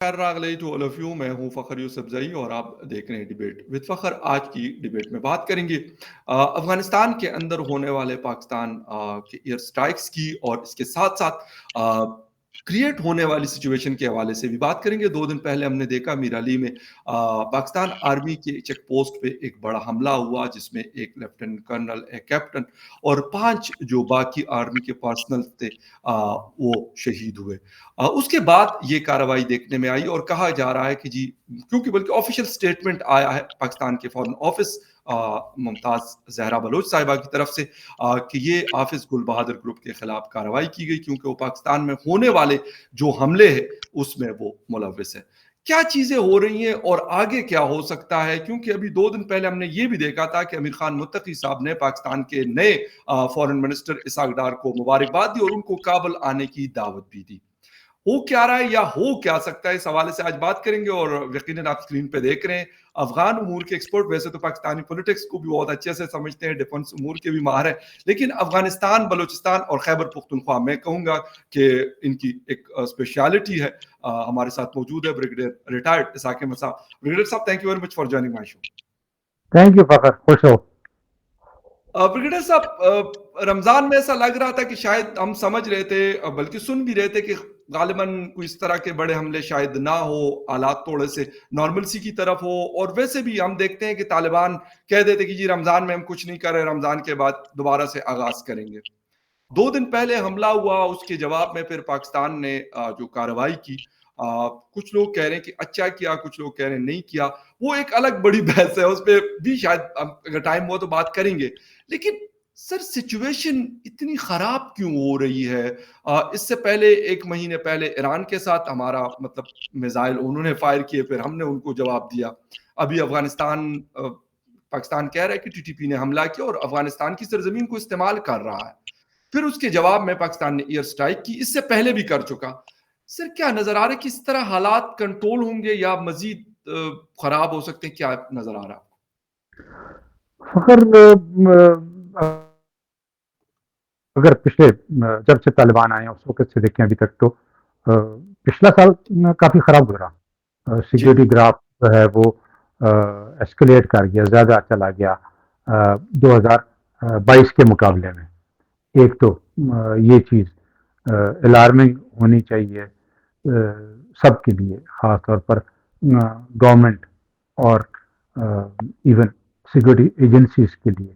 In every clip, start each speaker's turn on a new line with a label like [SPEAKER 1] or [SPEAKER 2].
[SPEAKER 1] خیر راغلی to all of you. میں ہوں فخر یوسف زئی اور آپ دیکھ رہے ہیں ڈیبیٹ وتھ فخر. آج کی ڈیبیٹ میں بات کریں گے افغانستان کے اندر ہونے والے پاکستان کے ایئر سٹرائکس کی، اور اس کے ساتھ ساتھ کریٹ ہونے والی سچویشن کے حوالے سے بھی بات کریں گے. 2 دن پہلے ہم نے دیکھا میر علی میں پاکستان آرمی کے چیک پوسٹ پہ ایک بڑا حملہ ہوا، جس میں ایک لیفٹیننٹ کرنل، ایک کیپٹن اور 5 جو باقی آرمی کے پرسنل تھے وہ شہید ہوئے. اس کے بعد یہ کارروائی دیکھنے میں آئی اور کہا جا رہا ہے کہ جی، کیونکہ بلکہ آفیشیل سٹیٹمنٹ آیا ہے پاکستان کے فارن آفس ممتاز زہرا بلوچ صاحبہ کی طرف سے کہ یہ حافظ گل بہادر گروپ کے خلاف کارروائی کی گئی، کیونکہ وہ پاکستان میں ہونے والے جو حملے ہیں اس میں وہ ملوث ہے. کیا چیزیں ہو رہی ہیں اور آگے کیا ہو سکتا ہے؟ کیونکہ ابھی 2 دن پہلے ہم نے یہ بھی دیکھا تھا کہ امیر خان متقی صاحب نے پاکستان کے نئے فارن منسٹر اسحاق ڈار کو مبارکباد دی اور ان کو کابل آنے کی دعوت بھی دی. ہو کیا رہا ہے یا ہو کیا سکتا ہے، اس حوالے سے آج بات کریں گے. اور یقیناً آپ اسکرین پہ دیکھ رہے ہیں افغان امور کے ایکسپرٹ، ویسے تو پاکستانی پولیٹکس کو بھی بہت اچھے سے سمجھتے ہیں، ڈیفنس امور کے بھی ماہر ہیں، لیکن افغانستان، بلوچستان اور خیبر پختونخوا میں کہوں گا کہ ان کی ایک اسپیشلٹی ہے. ہمارے ساتھ موجود ہے بریگیڈیئر ریٹائرڈ اسحاق احمد صاحب. بریگیڈیئر صاحب، thank you very much for joining my show.
[SPEAKER 2] Thank you فخر، خوش ہو.
[SPEAKER 1] بریگیڈیئر صاحب، رمضان میں ایسا لگ رہا تھا کہ شاید ہم سمجھ رہے تھے، بلکہ سن بھی رہے تھے کہ غالباً کوئی اس طرح کے بڑے حملے شاید نہ ہو، حالات تھوڑے سے نارملسی کی طرف ہو. اور ویسے بھی ہم دیکھتے ہیں کہ طالبان کہہ دیتے کہ جی رمضان میں ہم کچھ نہیں کر رہے، رمضان کے بعد دوبارہ سے آغاز کریں گے. 2 دن پہلے حملہ ہوا، اس کے جواب میں پھر پاکستان نے جو کارروائی کی، کچھ لوگ کہہ رہے ہیں کہ اچھا کیا، کچھ لوگ کہہ رہے ہیں نہیں کیا. وہ ایک الگ بڑی بحث ہے، اس پہ بھی شاید اگر ٹائم ہو تو بات کریں گے. لیکن سر، سچویشن اتنی خراب کیوں ہو رہی ہے؟ اس سے پہلے 1 مہینے پہلے ایران کے ساتھ ہمارا مطلب میزائل انہوں نے فائر کیے، پھر ہم نے ان کو جواب دیا. ابھی پاکستان کہہ رہا ہے کہ ٹی ٹی پی نے حملہ کیا اور افغانستان کی سرزمین کو استعمال کر رہا ہے. پھر اس کے جواب میں پاکستان نے ایئر سٹرائک کی، اس سے پہلے بھی کر چکا. سر، کیا نظر آ رہا ہے کس طرح حالات کنٹرول ہوں گے یا مزید خراب ہو سکتے ہیں؟ کیا نظر آ رہا ہے؟
[SPEAKER 2] فخر، اگر پچھلے جب سے طالبان آئے اس وقت سے دیکھیں ابھی تک، تو پچھلا سال کافی خراب گزرا. سیکیورٹی گراف جو ہے وہ ایسکلیٹ کر گیا، زیادہ چلا گیا 2022 کے مقابلے میں. ایک تو یہ چیز الارمنگ ہونی چاہیے سب کے لیے، خاص طور پر گورنمنٹ اور ایون سیکورٹی ایجنسیز کے لیے،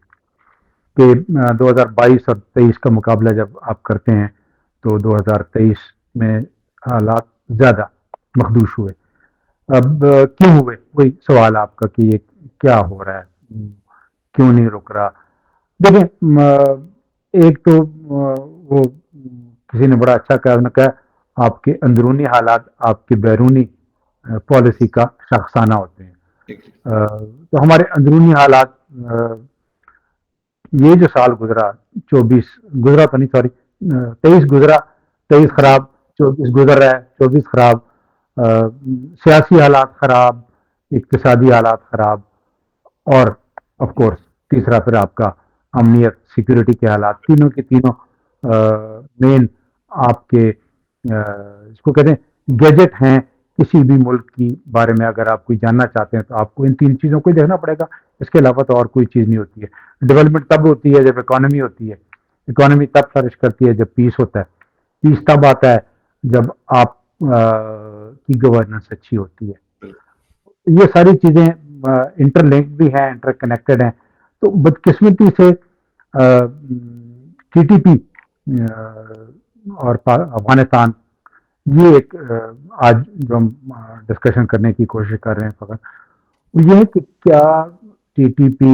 [SPEAKER 2] کہ 2022 اور 23 کا مقابلہ جب آپ کرتے ہیں تو 2023 میں حالات زیادہ مخدوش ہوئے. اب کیوں ہوئے؟ وہی سوال آپ کا کہ یہ کیا ہو رہا ہے، کیوں نہیں رک رہا. دیکھیں، ایک تو وہ کسی نے بڑا اچھا کہا، آپ کے اندرونی حالات آپ کے بیرونی پالیسی کا شاخسانہ ہوتے ہیں. تو ہمارے اندرونی حالات، یہ جو سال گزرا، 24 گزرا تو نہیں، سوری 23 گزرا، 23 خراب، 24 گزر رہا ہے، 24 خراب. سیاسی حالات خراب، اقتصادی حالات خراب، اور آف کورس تیسرا پھر آپ کا امنیت سیکورٹی کے حالات. تینوں کے تینوں مین آپ کے اس کو کہتے ہیں گیجٹ ہیں. کسی بھی ملک کی بارے میں اگر آپ کوئی جاننا چاہتے ہیں تو آپ کو ان 3 چیزوں کو دیکھنا پڑے گا. اس کے علاوہ تو اور کوئی چیز نہیں ہوتی ہے. ڈیولپمنٹ تب ہوتی ہے جب اکانومی ہوتی ہے، اکانومی تب فلرش کرتی ہے جب پیس ہوتا ہے، پیس تب آتا ہے جب آپ کی گورننس اچھی ہوتی ہے. یہ ساری چیزیں انٹر لنک بھی ہیں، انٹر کنیکٹڈ ہیں. تو بدقسمتی سے ٹی ٹی پی اور افغانستان، یہ ایک آج جو ہم ڈسکشن کرنے کی کوشش کر رہے ہیں فقط یہ ہے کہ کیا ٹی ٹی پی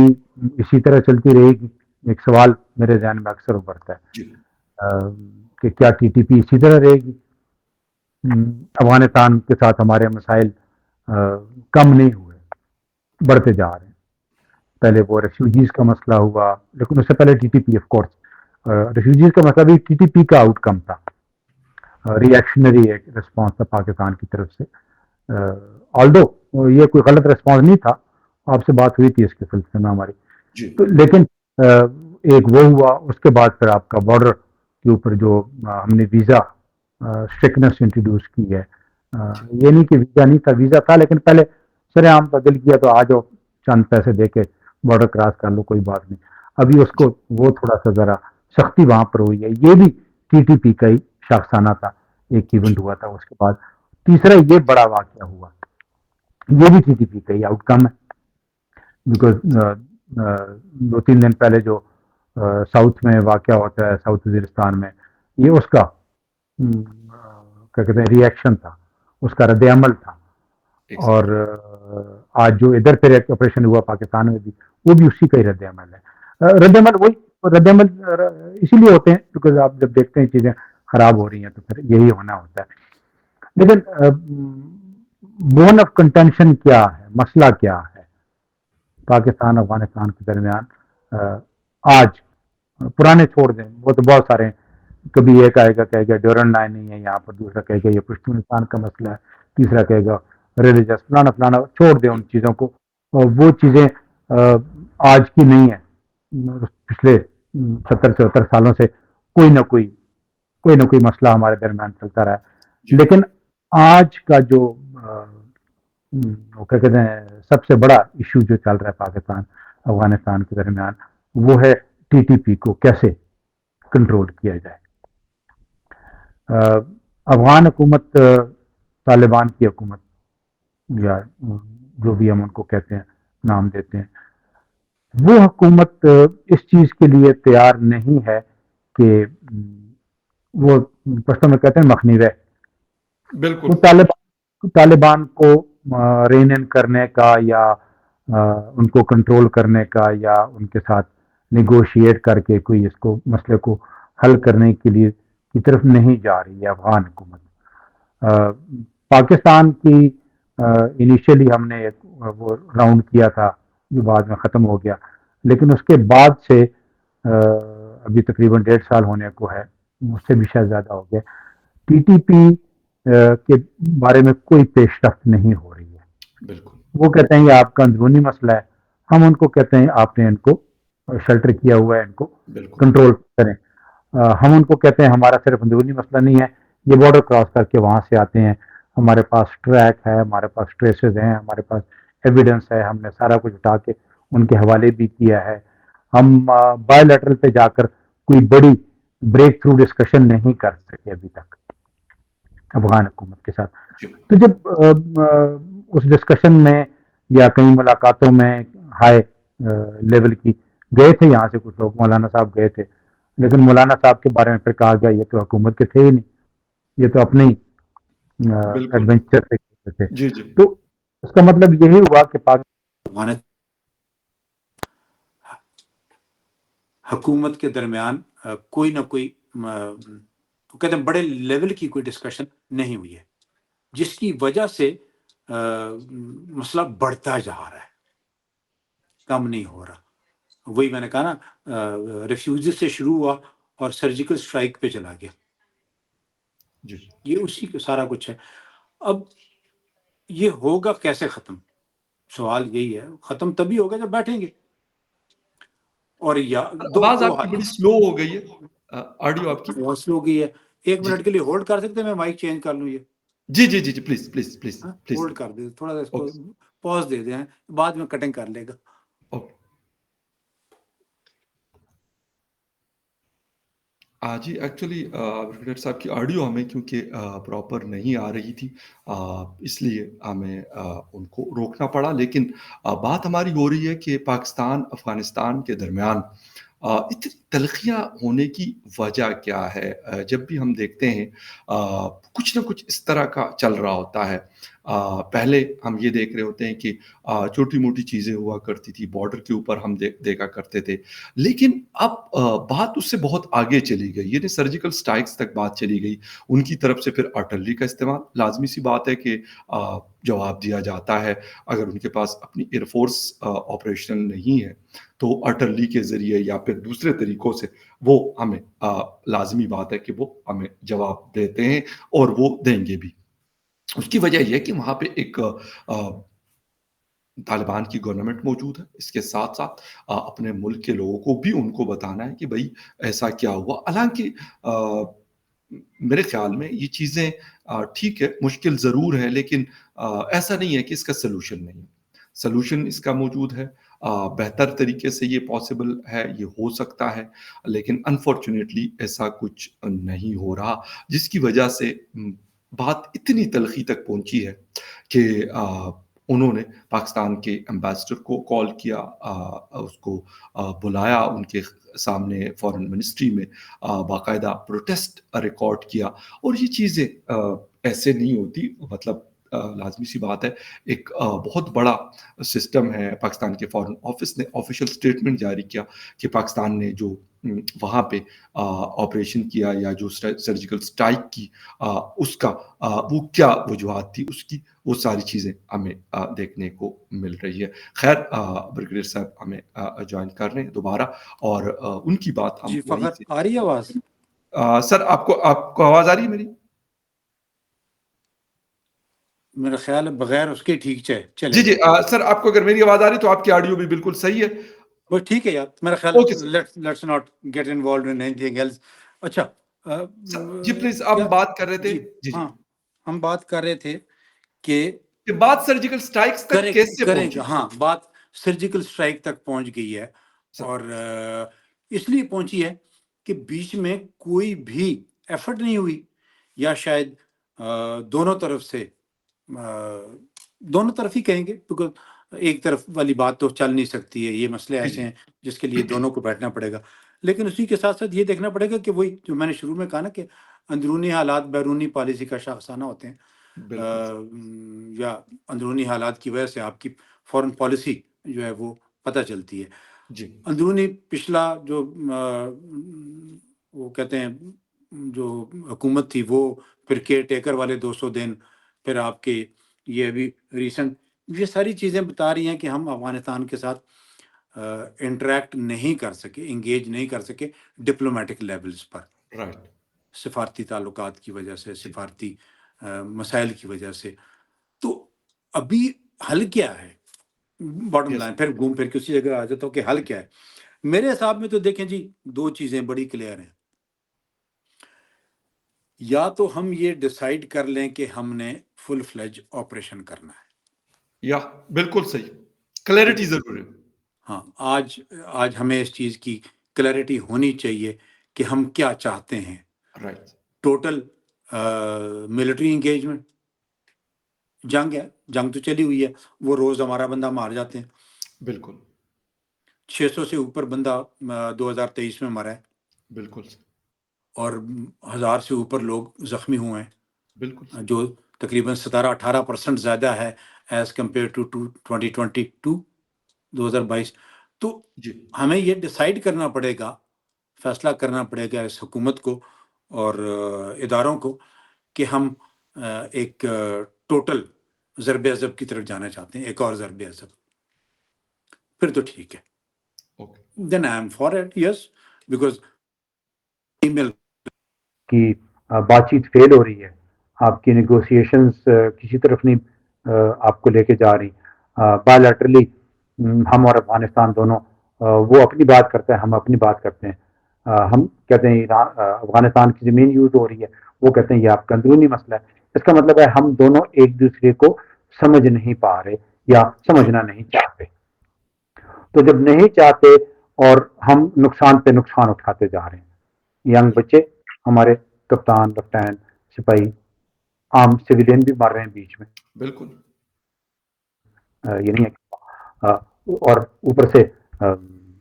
[SPEAKER 2] اسی طرح چلتی رہے گی. ایک سوال میرے ذہن میں اکثر ابھرتا ہے کہ کیا ٹی ٹی پی اسی طرح رہے گی. افغانستان کے ساتھ ہمارے مسائل کم نہیں ہوئے، بڑھتے جا رہے ہیں. پہلے وہ ریفیوجیز کا مسئلہ ہوا، لیکن اس سے پہلے T T P, of course refugees کا مسئلہ بھی ٹی ٹی پی کا آؤٹ کم تھا، ری ایکشنری ایک رسپانس تھا پاکستان کی طرف سے. آلدو یہ کوئی غلط رسپانس نہیں تھا، آپ سے بات ہوئی تھی اس کے سلسلے میں ہماری. لیکن ایک وہ ہوا، اس کے بعد پھر آپ کا بارڈر کے اوپر جو ہم نے ویزا اسٹرکٹنس انٹروڈیوس کی ہے، یہ نہیں کہ ویزا نہیں تھا، ویزا تھا، لیکن پہلے سر عام کا دل کیا تو آ جاؤ، چند پیسے دے کے بارڈر کراس کر لو، کوئی بات نہیں. ابھی اس کو وہ تھوڑا سا ذرا سختی وہاں پر ہوئی ہے. یہ بھی ٹی ٹی پی کا ہی شاخسانہ تھا، ایک ایونٹ ہوا تھا. اس کے بعد تیسرا یہ بڑا واقعہ ہوا، یہ بھی ٹی ٹی پی کا ہی آؤٹ کم ہے. بیکاز 2-3 دن پہلے جو ساؤتھ میں واقعہ ہوتا ہے، ساؤتھ وزیرستان میں، یہ اس کا کیا کہتے ہیں ری ایکشن تھا، اس کا رد عمل تھا. اور آج جو ادھر پھر ایک آپریشن ہوا پاکستان میں بھی، وہ بھی اسی کا ہی رد عمل ہے. رد عمل وہی رد عمل اسی لیے ہوتے ہیں بیکاز آپ جب دیکھتے ہیں چیزیں خراب ہو رہی ہیں تو پھر یہی ہونا ہوتا ہے. لیکن بون آف کنٹینشن کیا ہے، مسئلہ کیا ہے پاکستان افغانستان کے درمیان؟ آج پرانے چھوڑ دیں، وہ تو بہت سارے ہیں. کبھی ایک آئے گا کہے گا ڈیورنڈ لائن نہیں ہے یہاں پر، دوسرا کہے گا یہ پشتونستان کا مسئلہ ہے، تیسرا کہے گا ریلیجس فلانا فلانا. چھوڑ دیں ان چیزوں کو، اور وہ چیزیں آج کی نہیں ہیں. پچھلے 70-74 سالوں سے کوئی نہ کوئی مسئلہ ہمارے درمیان چلتا رہا ہے. لیکن آج کا جو کیا کہتے ہیں سب سے بڑا ایشو جو چل رہا ہے پاکستان افغانستان کے درمیان، وہ ہے ٹی ٹی پی کو کیسے کنٹرول کیا جائے. افغان حکومت، طالبان کی حکومت، یا جو بھی ہم ان کو کہتے ہیں نام دیتے ہیں، وہ حکومت اس چیز کے لیے تیار نہیں ہے کہ وہ پشتو میں کہتے ہیں مخنی رہ.
[SPEAKER 1] بالکل.
[SPEAKER 2] وہ طالبان کو رین ان کرنے کا یا ان کو کنٹرول کرنے کا یا ان کے ساتھ نیگوشیٹ کر کے کوئی اس کو مسئلے کو حل کرنے کے لیے کی طرف نہیں جا رہی ہے افغان حکومت. پاکستان کی انیشیلی ہم نے ایک وہ راؤنڈ کیا تھا جو بعد میں ختم ہو گیا، لیکن اس کے بعد سے ابھی تقریباً 1.5 سال ہونے کو ہے، اس سے بھی شاید زیادہ ہو گیا، ٹی ٹی پی کے بارے میں کوئی پیش رفت نہیں ہو رہی ہے.
[SPEAKER 1] بالکل.
[SPEAKER 2] وہ کہتے ہیں یہ آپ کا اندرونی مسئلہ ہے. ہم ان کو کہتے ہیں آپ نے ان کو شیلٹر کیا ہوا ہے، ان کو کنٹرول کریں. ہم ان کو کہتے ہیں ہمارا صرف اندرونی مسئلہ نہیں ہے، یہ بارڈر کراس کر کے وہاں سے آتے ہیں، ہمارے پاس ٹریک ہے، ہمارے پاس ٹریسز ہیں، ہمارے پاس ایویڈنس ہے، ہم نے سارا کچھ اٹھا کے ان کے حوالے بھی کیا ہے. ہم بائی لیٹرل پہ جا کر کوئی بڑی بریک تھرو ڈسکشن نہیں کر سکے ابھی تک افغان حکومت کے ساتھ. تو جب اس ڈسکشن میں یا کئی ملاقاتوں میں ہائی لیول کی گئے تھے، یہاں سے کچھ لوگ، مولانا صاحب گئے تھے، لیکن مولانا صاحب کے بارے میں پھر کہا گیا یہ تو حکومت کے تھے ہی نہیں، یہ تو اپنے ہی ایڈونچر سے تھے. تو اس کا مطلب یہی ہوا کہ پاکستان
[SPEAKER 3] حکومت کے درمیان کوئی نہ کوئی کہتے ہیں بڑے لیول کی کوئی ڈسکشن نہیں ہوئی ہے، جس کی وجہ سے مسئلہ بڑھتا جا رہا ہے، کم نہیں ہو رہا. وہی میں نے کہا نا، ریفیوجی سے شروع ہوا اور سرجیکل اسٹرائک پہ چلا گیا. یہ اسی کا سارا کچھ ہے. اب یہ ہوگا کیسے ختم؟ سوال یہی ہے. ختم تبھی ہوگا جب بیٹھیں گے. اور
[SPEAKER 1] آواز آپ کی بڑی سلو ہو گئی ہے، آڈیو آپ کی
[SPEAKER 3] بہت سلو ہو گئی ہے. 1 منٹ کے لیے ہولڈ کر سکتے ہیں؟ میں مائک چینج کر لوں. یہ
[SPEAKER 1] جی پلیز پلیز پلیز
[SPEAKER 3] ہولڈ کر دیں، تھوڑا سا اس کو پاز دے دیں، بعد میں کٹنگ کر لے گا.
[SPEAKER 1] جی ایکچولی ڈاکٹر صاحب کی آڈیو ہمیں کیونکہ پراپر نہیں آ رہی تھی، اس لیے ہمیں ان کو روکنا پڑا. لیکن بات ہماری ہو رہی ہے کہ پاکستان افغانستان کے درمیان اتنی تلخیاں ہونے کی وجہ کیا ہے؟ جب بھی ہم دیکھتے ہیں کچھ نہ کچھ اس طرح کا چل رہا ہوتا ہے. پہلے ہم یہ دیکھ رہے ہوتے ہیں کہ چھوٹی موٹی چیزیں ہوا کرتی تھی، بارڈر کے اوپر ہم دیکھا کرتے تھے. لیکن اب بات اس سے بہت آگے چلی گئی، یعنی سرجیکل سٹرائکس تک بات چلی گئی. ان کی طرف سے پھر آرٹلری کا استعمال، لازمی سی بات ہے کہ جواب دیا جاتا ہے. اگر ان کے پاس اپنی ایئر فورس آپریشن نہیں ہے تو آرٹلری کے ذریعے یا پھر دوسرے طریقوں سے وہ ہمیں لازمی بات ہے کہ وہ ہمیں جواب دیتے ہیں، اور وہ دیں گے بھی. اس کی وجہ یہ ہے کہ وہاں پہ ایک طالبان کی گورنمنٹ موجود ہے. اس کے ساتھ ساتھ اپنے ملک کے لوگوں کو بھی ان کو بتانا ہے کہ بھائی ایسا کیا ہوا. حالانکہ میرے خیال میں یہ چیزیں ٹھیک ہے مشکل ضرور ہے لیکن ایسا نہیں ہے کہ اس کا سلوشن نہیں ہے. سلوشن اس کا موجود ہے, بہتر طریقے سے یہ پاسبل ہے, یہ ہو سکتا ہے, لیکن انفارچونیٹلی ایسا کچھ نہیں ہو رہا, جس کی وجہ سے بات اتنی تلخی تک پہنچی ہے کہ انہوں نے پاکستان کے ایمبیسڈر کو کال کیا, اس کو بلایا ان کے سامنے فارن منسٹری میں, باقاعدہ پروٹیسٹ ریکارڈ کیا. اور یہ چیزیں ایسے نہیں ہوتی, مطلب لازمی سی بات ہے, ایک بہت بڑا سسٹم ہے. پاکستان کے فارن آفس نے آفیشیل اسٹیٹمنٹ جاری کیا کہ پاکستان نے جو وہاں پہ آپریشن کیا یا جو سرجیکل سٹرائک کی, اس کا وہ کیا وجوہات تھی اس کی, وہ ساری چیزیں ہمیں دیکھنے کو مل رہی ہے. خیر بریگیڈیئر صاحب ہمیں جوائن کر رہے ہیں دوبارہ, اور ان کی بات ہم
[SPEAKER 3] جی
[SPEAKER 1] وہیں
[SPEAKER 3] فخر
[SPEAKER 1] سے.
[SPEAKER 3] آ رہی ہے آواز؟
[SPEAKER 1] سر آپ کو آواز آ رہی ہے میری؟
[SPEAKER 3] میرا خیال ہے بغیر اس کے ٹھیک
[SPEAKER 1] جی
[SPEAKER 3] چلے گا.
[SPEAKER 1] سر آپ کو اگر میری آواز آ رہی تو آپ کی آڈیو بھی بالکل صحیح ہے.
[SPEAKER 3] بس ٹھیک ہے یار, میرا خیال
[SPEAKER 1] okay sir.
[SPEAKER 3] Let's not get involved in anything else. اچھا
[SPEAKER 1] جی پلیز, آپ
[SPEAKER 3] کیا
[SPEAKER 1] بات کر رہے تھے.
[SPEAKER 3] جی
[SPEAKER 1] جی
[SPEAKER 3] ہاں, ہم بات کر رہے تھے کہ
[SPEAKER 1] بات سرجیکل سٹرائکس تک کیسے
[SPEAKER 3] کریں
[SPEAKER 1] پہنچی.
[SPEAKER 3] گے. ہاں, بات سرجیکل سٹرائک تک پہنچ گئی ہے,
[SPEAKER 1] سر
[SPEAKER 3] اور اس لیے پہنچی ہے کہ بیچ میں کوئی بھی ایفرٹ نہیں ہوئی, یا شاید دونوں طرف سے, دونوں طرف ہی کہیں گے, بیکاز ایک طرف والی بات تو چل نہیں سکتی ہے. یہ مسئلے
[SPEAKER 1] جی
[SPEAKER 3] ایسے ہیں جس کے لیے دونوں کو بیٹھنا پڑے گا. لیکن اسی کے ساتھ ساتھ یہ دیکھنا پڑے گا کہ وہی جو میں نے شروع میں کہا نا کہ اندرونی حالات بیرونی پالیسی کا شاخسانہ ہوتے ہیں,
[SPEAKER 1] بالکل
[SPEAKER 3] یا اندرونی حالات کی وجہ سے آپ کی فورن پالیسی جو ہے وہ پتہ چلتی ہے.
[SPEAKER 1] جی
[SPEAKER 3] اندرونی پچھلا جو وہ کہتے ہیں جو حکومت تھی, وہ پھر کیئر ٹیکر والے 200 دن, پھر آپ کے یہ ابھی ریسنٹ, یہ ساری چیزیں بتا رہی ہیں کہ ہم افغانستان کے ساتھ انٹریکٹ نہیں کر سکے, انگیج نہیں کر سکے ڈپلومیٹک لیولز پر,
[SPEAKER 1] رائٹ.
[SPEAKER 3] سفارتی تعلقات کی وجہ سے,
[SPEAKER 1] جی
[SPEAKER 3] سفارتی مسائل کی وجہ سے. تو ابھی حل کیا ہے؟ باٹم
[SPEAKER 1] یس
[SPEAKER 3] لائن پھر گھوم پھر کے اسی جگہ آ جاتا ہوں کہ حل کیا ہے. میرے حساب میں تو دیکھیں جی, دو چیزیں بڑی کلیئر ہیں. یا تو ہم یہ ڈیسائیڈ کر لیں کہ ہم نے فل فلیج آپریشن کرنا ہے,
[SPEAKER 1] یا بالکل صحیح, کلیئرٹی ضروری ہے.
[SPEAKER 3] ہاں, آج ہمیں اس چیز کی کلیئرٹی ہونی چاہیے کہ ہم کیا چاہتے ہیں.
[SPEAKER 1] رائٹ.
[SPEAKER 3] ٹوٹل ملٹری انگیجمنٹ, جنگ ہے, جنگ تو چلی ہوئی ہے, وہ روز ہمارا بندہ مار جاتے ہیں.
[SPEAKER 1] بالکل
[SPEAKER 3] 600 سے اوپر بندہ 2023 میں مرا ہے,
[SPEAKER 1] بالکل
[SPEAKER 3] اور 1000 سے اوپر لوگ زخمی ہوئے ہیں,
[SPEAKER 1] بالکل
[SPEAKER 3] جو تقریباً 17-18% زیادہ ہے ایز کمپیئر ٹو 2022. تو
[SPEAKER 1] جی
[SPEAKER 3] ہمیں یہ ڈیسائیڈ کرنا پڑے گا, فیصلہ کرنا پڑے گا اس حکومت کو اور اداروں کو کہ ہم ایک ٹوٹل ضرب عضب کی طرف جانا چاہتے ہیں, ایک اور ضرب عضب, پھر تو ٹھیک ہے.
[SPEAKER 1] Okay
[SPEAKER 3] then I am for it, yes, because email
[SPEAKER 2] کی بات چیت فیل ہو رہی ہے, آپ کی نیگوسیشنز کسی طرف نہیں آپ کو لے کے جا رہی. بائیلیٹرلی ہم اور افغانستان دونوں, وہ اپنی بات کرتے ہیں, ہم اپنی بات کرتے ہیں. ہم کہتے ہیں افغانستان کی زمین یوز ہو رہی ہے, وہ کہتے ہیں یہ آپ کا اندرونی مسئلہ ہے. اس کا مطلب ہے ہم دونوں ایک دوسرے کو سمجھ نہیں پا رہے یا سمجھنا نہیں چاہتے. تو جب نہیں چاہتے اور ہم نقصان پہ نقصان اٹھاتے جا رہے ہیں, ینگ بچے ہمارے, کپتان, لیفٹیننٹ, سپاہی, عام سویلین بھی مر رہے ہیں بیچ میں,
[SPEAKER 1] بالکل
[SPEAKER 2] یہ نہیں ہے, اور اوپر سے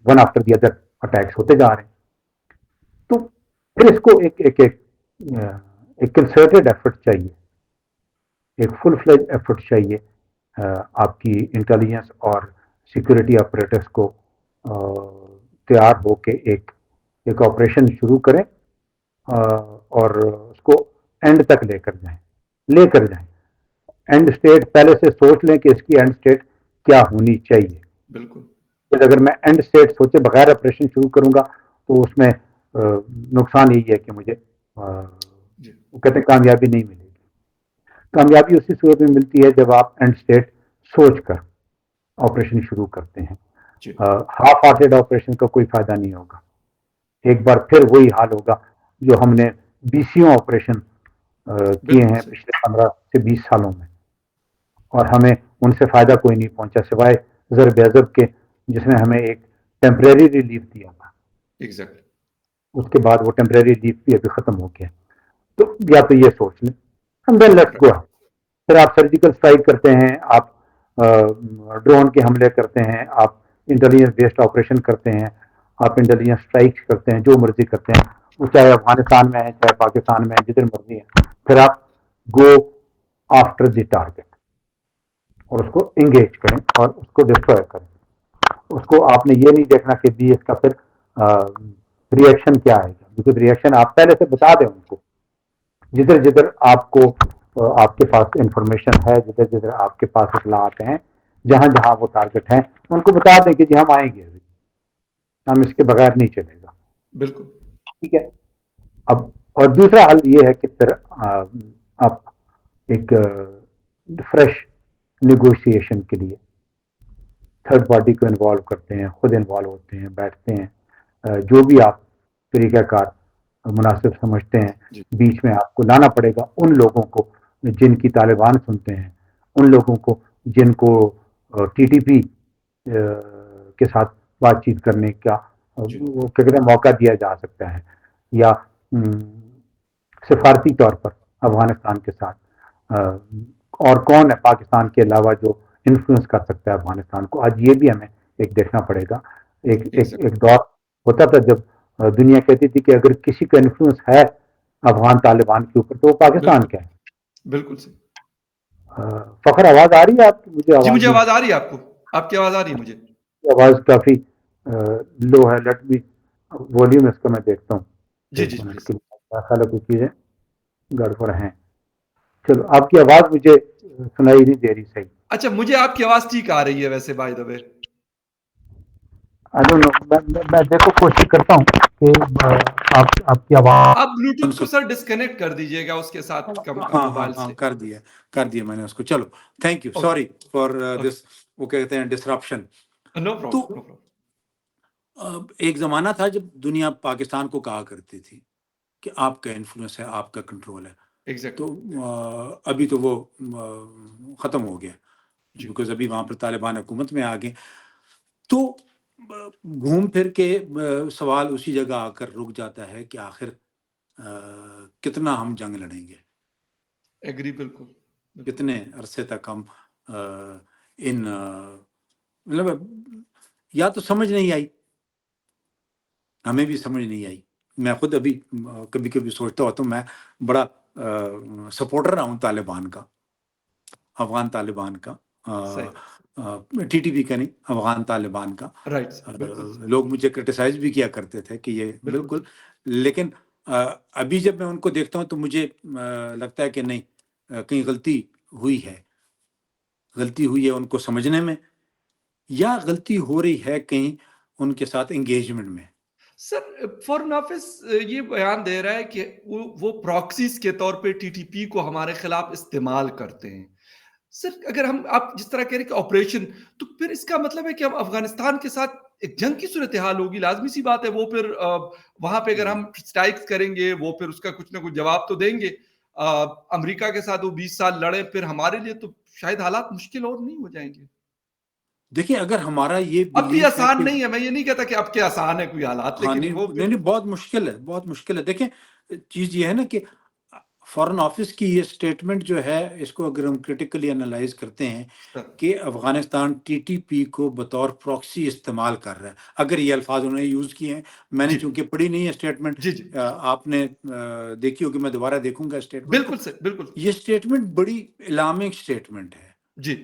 [SPEAKER 2] one after the other attacks ہوتے جا رہے ہیں. تو پھر اس کو ایک کنسرٹڈ ایفرٹ چاہیے, ایک فل فلیج ایفرٹ چاہیے. آپ کی انٹیلیجنس اور سیکورٹی آپریٹرس کو تیار ہو کے ایک آپریشن شروع کریں, اور اس کو اینڈ تک لے کر جائیں. اینڈ اسٹیٹ پہلے سے سوچ لیں کہ اس کی اینڈ اسٹیٹ کیا ہونی چاہیے.
[SPEAKER 1] بالکل
[SPEAKER 2] اگر میں اینڈ اسٹیٹ سوچے بغیر آپریشن شروع کروں گا تو اس میں نقصان یہی ہے کہ مجھے
[SPEAKER 1] جی
[SPEAKER 2] وہ کہتے ہیں کامیابی نہیں ملے گی. کامیابی اسی صورت میں ملتی ہے جب آپ اینڈ اسٹیٹ سوچ کر آپریشن شروع کرتے ہیں.
[SPEAKER 1] جی
[SPEAKER 2] ہاف ہارٹیڈ آپریشن کا کوئی فائدہ نہیں ہوگا. ایک بار پھر وہی حال ہوگا جو ہم نے BCO آپریشن کیے ہیں پچھلے 15 سے 20 سالوں میں، اور ہمیں ان سے فائدہ کوئی نہیں پہنچا سوائے ضرب عضب کے، جس نے ہمیں ایک ٹیمپریری ریلیف دیا تھا.
[SPEAKER 1] ایگزیکٹلی.
[SPEAKER 2] اس کے بعد وہ ٹیمپریری ریلیف بھی ابھی ختم ہو گیا. تو یا تو یہ سوچ لیں، دین لیٹس گو. پھر آپ سرجیکل اسٹرائک کرتے ہیں، آپ ڈرون کے حملے کرتے ہیں، آپ انٹیلیجنس بیسڈ آپریشن کرتے ہیں، آپ انٹیلیجنس اسٹرائک کرتے ہیں، جو مرضی کرتے ہیں، وہ چاہے افغانستان میں ہے چاہے پاکستان میں ہے، جدھر مرضی ہے. پھر آپ گو آفٹر دی ٹارگیٹ اور اس کو انگیج کریں اور اس کو ڈسٹروائے کریں. اس کو آپ نے یہ نہیں دیکھنا کہ بھی اس کا پھر ریئیکشن کیا آئے گا، بیکاز ریئیکشن آپ پہلے سے بتا دیں ان کو. جدھر جدھر آپ کو آپ کے پاس انفارمیشن ہے، جدھر جدھر آپ کے پاس اطلاعات ہیں، جہاں جہاں وہ ٹارگیٹ ہیں، ان کو بتا دیں کہ جی ہم آئیں گے، ابھی ہم اس کے بغیر نہیں چلے گا.
[SPEAKER 1] بالکل.
[SPEAKER 2] ٹھیک ہے. اب اور دوسرا حل یہ ہے کہ پھر آپ ایک فریش نیگوشیشن کے لیے تھرڈ پارٹی کو انوالو کرتے ہیں، خود انوالو ہوتے ہیں، بیٹھتے ہیں، جو بھی آپ طریقہ کار مناسب سمجھتے ہیں.
[SPEAKER 1] جی.
[SPEAKER 2] بیچ میں آپ کو لانا پڑے گا ان لوگوں کو جن کی طالبان سنتے ہیں، ان لوگوں کو جن کو ٹی ٹی پی کے ساتھ بات چیت کرنے کا
[SPEAKER 1] جی.
[SPEAKER 2] وہ کہتے ہیں موقع دیا جا سکتا ہے، یا سفارتی طور پر افغانستان کے ساتھ. اور کون ہے پاکستان کے علاوہ جو انفلوئنس کر سکتا ہے افغانستان کو؟ آج یہ بھی ہمیں ایک دیکھنا پڑے گا. ایک دور ہوتا تھا جب دنیا کہتی تھی کہ اگر کسی کا انفلوئنس ہے افغان طالبان کے اوپر تو وہ پاکستان کا ہے.
[SPEAKER 1] بالکل صحیح.
[SPEAKER 2] فخر آواز آ رہی ہے آپ کی؟
[SPEAKER 1] جی مجھے آواز آ رہی ہے. آپ کو آپ کی آواز آ رہی ہے؟ مجھے
[SPEAKER 2] آواز کافی لو ہے. لیٹ می والیوم اس کا میں دیکھتا ہوں.
[SPEAKER 1] جی جی پلیز.
[SPEAKER 2] کچھ چیزیں گڑبڑ ہیں. چلو آپ کی آواز مجھے سنائی نہیں دے رہی صحیح.
[SPEAKER 1] اچھا مجھے آپ کی آواز ٹھیک آ رہی ہے ویسے بائی دا وے.
[SPEAKER 2] میں دیکھو کوشش کرتا ہوں کہ آپ کی آواز.
[SPEAKER 1] آپ بلوٹوتھ کو سر ڈسکنیکٹ کر دیجئے گا اس کے ساتھ موبائل سے.
[SPEAKER 3] کر دیا میں نے اس کو. چلو thank you, sorry for this, وہ کہتے ہیں ڈسرپشن.
[SPEAKER 1] No problem.
[SPEAKER 3] ایک زمانہ تھا جب دنیا پاکستان کو کہا کرتی تھی کہ آپ کا انفلوئنس ہے، آپ کا کنٹرول ہے. تو ابھی تو وہ ختم ہو گیا، بیکاز ابھی وہاں پر طالبان حکومت میں آ گئے. تو گھوم پھر کے سوال اسی جگہ آ کر رک جاتا ہے کہ آخر کتنا ہم جنگ لڑیں گے.
[SPEAKER 1] ایگری. بالکل.
[SPEAKER 3] کتنے عرصے تک ہم ان مطلب یا تو سمجھ نہیں آئی، ہمیں بھی سمجھ نہیں آئی. میں خود ابھی کبھی کبھی سوچتا ہوں تو میں بڑا سپورٹر رہا ہوں طالبان کا، افغان طالبان کا، ٹی ٹی پی کا نہیں، افغان طالبان کا. لوگ مجھے کرٹیسائز بھی کیا کرتے تھے کہ یہ بالکل. لیکن ابھی جب میں ان کو دیکھتا ہوں تو مجھے لگتا ہے کہ نہیں، کہیں غلطی ہوئی ہے ان کو سمجھنے میں، یا غلطی ہو رہی ہے کہیں ان کے ساتھ انگیجمنٹ میں.
[SPEAKER 1] سر فارن آفس یہ بیان دے رہا ہے کہ وہ پراکسیز کے طور پہ ٹی ٹی پی کو ہمارے خلاف استعمال کرتے ہیں. سر اگر آپ جس طرح کہہ رہے ہیں کہ آپریشن، تو پھر اس کا مطلب ہے کہ ہم افغانستان کے ساتھ ایک جنگ کی صورتحال ہوگی. لازمی سی بات ہے. وہ پھر وہاں پہ اگر ہم اسٹرائکس کریں گے، وہ پھر اس کا کچھ نہ کچھ جواب تو دیں گے. امریکہ کے ساتھ وہ 20 سال لڑے، پھر ہمارے لیے تو شاید حالات مشکل اور نہیں ہو جائیں گے.
[SPEAKER 3] دیکھیں اگر ہمارا یہ
[SPEAKER 1] اب بھی آسان نہیں ہے، میں یہ نہیں کہتا کہ اب کے آسان ہے کوئی حالات، لیکن وہ
[SPEAKER 3] نہیں، بہت مشکل ہے. دیکھیں چیز یہ ہے نا کہ فارن آفس کی یہ سٹیٹمنٹ جو ہے، اس کو اگر ہم کریٹیکلی انالائز کرتے ہیں کہ افغانستان ٹی ٹی پی کو بطور پراکسی استعمال کر رہا ہے. اگر یہ الفاظ انہوں نے یوز کیے ہیں، میں نے چونکہ پڑھی نہیں ہے اسٹیٹمنٹ، آپ نے دیکھی ہوگی، میں دوبارہ دیکھوں گا اسٹیٹمنٹ.
[SPEAKER 1] بالکل سر، بالکل.
[SPEAKER 3] یہ اسٹیٹمنٹ بڑی الارمنگ اسٹیٹمنٹ ہے.
[SPEAKER 1] جی.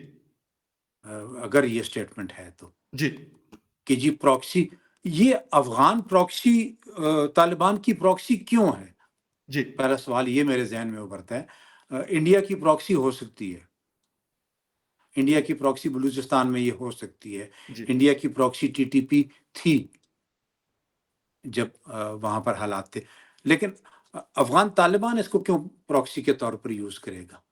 [SPEAKER 3] اگر یہ اسٹیٹمنٹ ہے تو
[SPEAKER 1] جی
[SPEAKER 3] کہ جی پراکسی، یہ افغان پراکسی طالبان کی پراکسی کیوں ہے؟
[SPEAKER 1] جی
[SPEAKER 3] پہلا سوال یہ میرے ذہن میں ابھرتا ہے. انڈیا کی پراکسی ہو سکتی ہے، انڈیا کی پراکسی بلوچستان میں یہ ہو سکتی ہے. انڈیا کی پراکسی ٹی ٹی پی تھی جب وہاں پر حالات تھے. لیکن افغان طالبان اس کو کیوں پراکسی کے طور پر یوز کرے گا؟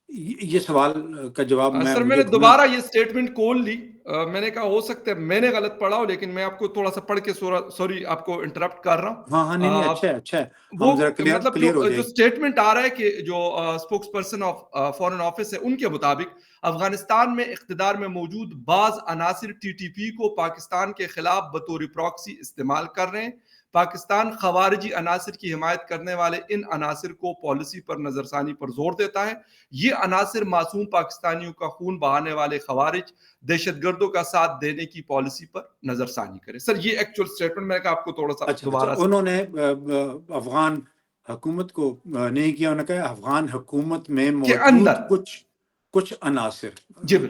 [SPEAKER 3] یہ سوال کا جواب
[SPEAKER 1] سر میں نے دوبارہ یہ سٹیٹمنٹ کھول لی. میں نے کہا ہو سکتا ہے میں نے غلط پڑھا ہو، لیکن میں آپ کو تھوڑا سا پڑھ کے سوری آپ کو انٹرپٹ کر رہا ہوں.
[SPEAKER 3] ہاں نہیں اچھا ہے اچھا ہے،
[SPEAKER 1] وہ
[SPEAKER 3] ہم ذرا
[SPEAKER 1] مطلب
[SPEAKER 3] کلیئر ہو
[SPEAKER 1] جو
[SPEAKER 3] جائیں.
[SPEAKER 1] اسٹیٹمنٹ آ رہا ہے کہ جو spokes person of foreign office ہے ان کے مطابق افغانستان میں اقتدار میں موجود بعض عناصر ٹی ٹی پی کو پاکستان کے خلاف بطور پراکسی استعمال کر رہے ہیں. پاکستان خوارجی عناصر کی حمایت کرنے والے ان عناصر کو پالیسی پر نظر ثانی پر زور دیتا ہے. یہ عناصر معصوم پاکستانیوں کا خون بہانے والے خوارج دہشت گردوں کا ساتھ دینے کی پالیسی پر نظر ثانی کرے. سر یہ ایکچوئل اسٹیٹمنٹ میں آپ کو تھوڑا سا دوبارہ سے
[SPEAKER 3] انہوں نے افغان حکومت کو نہیں کیا، انہوں نے کہا افغان حکومت میں موجود کچھ عناصر،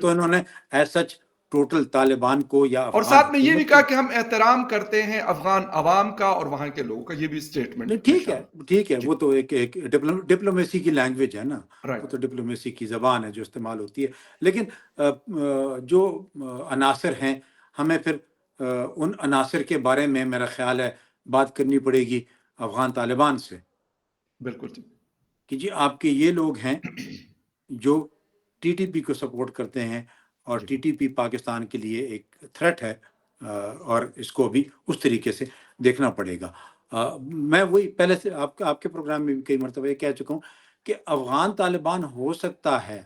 [SPEAKER 3] تو انہوں نے ایز سچ ٹوٹل طالبان کو یا
[SPEAKER 1] اور ساتھ میں یہ بھی کہا کہ ہم احترام کرتے ہیں افغان عوام کا اور وہاں کے لوگوں کا. یہ بھی اسٹیٹمنٹ
[SPEAKER 3] ٹھیک ہے، وہ تو ایک ڈپلومیسی کی لینگویج ہے نا، وہ تو ڈپلومیسی کی زبان ہے جو استعمال ہوتی ہے. لیکن جو عناصر ہیں ہمیں پھر ان عناصر کے بارے میں میرا خیال ہے بات کرنی پڑے گی افغان طالبان سے.
[SPEAKER 1] بالکل
[SPEAKER 3] کہ جی آپ کے یہ لوگ ہیں جو ٹی ٹی پی کو سپورٹ کرتے ہیں، اور ٹی ٹی پی پاکستان کے لیے ایک تھریٹ ہے، اور اس کو بھی اس طریقے سے دیکھنا پڑے گا. میں وہی پہلے سے آپ کے پروگرام میں بھی کئی مرتبہ یہ کہہ چکا ہوں کہ افغان طالبان ہو سکتا ہے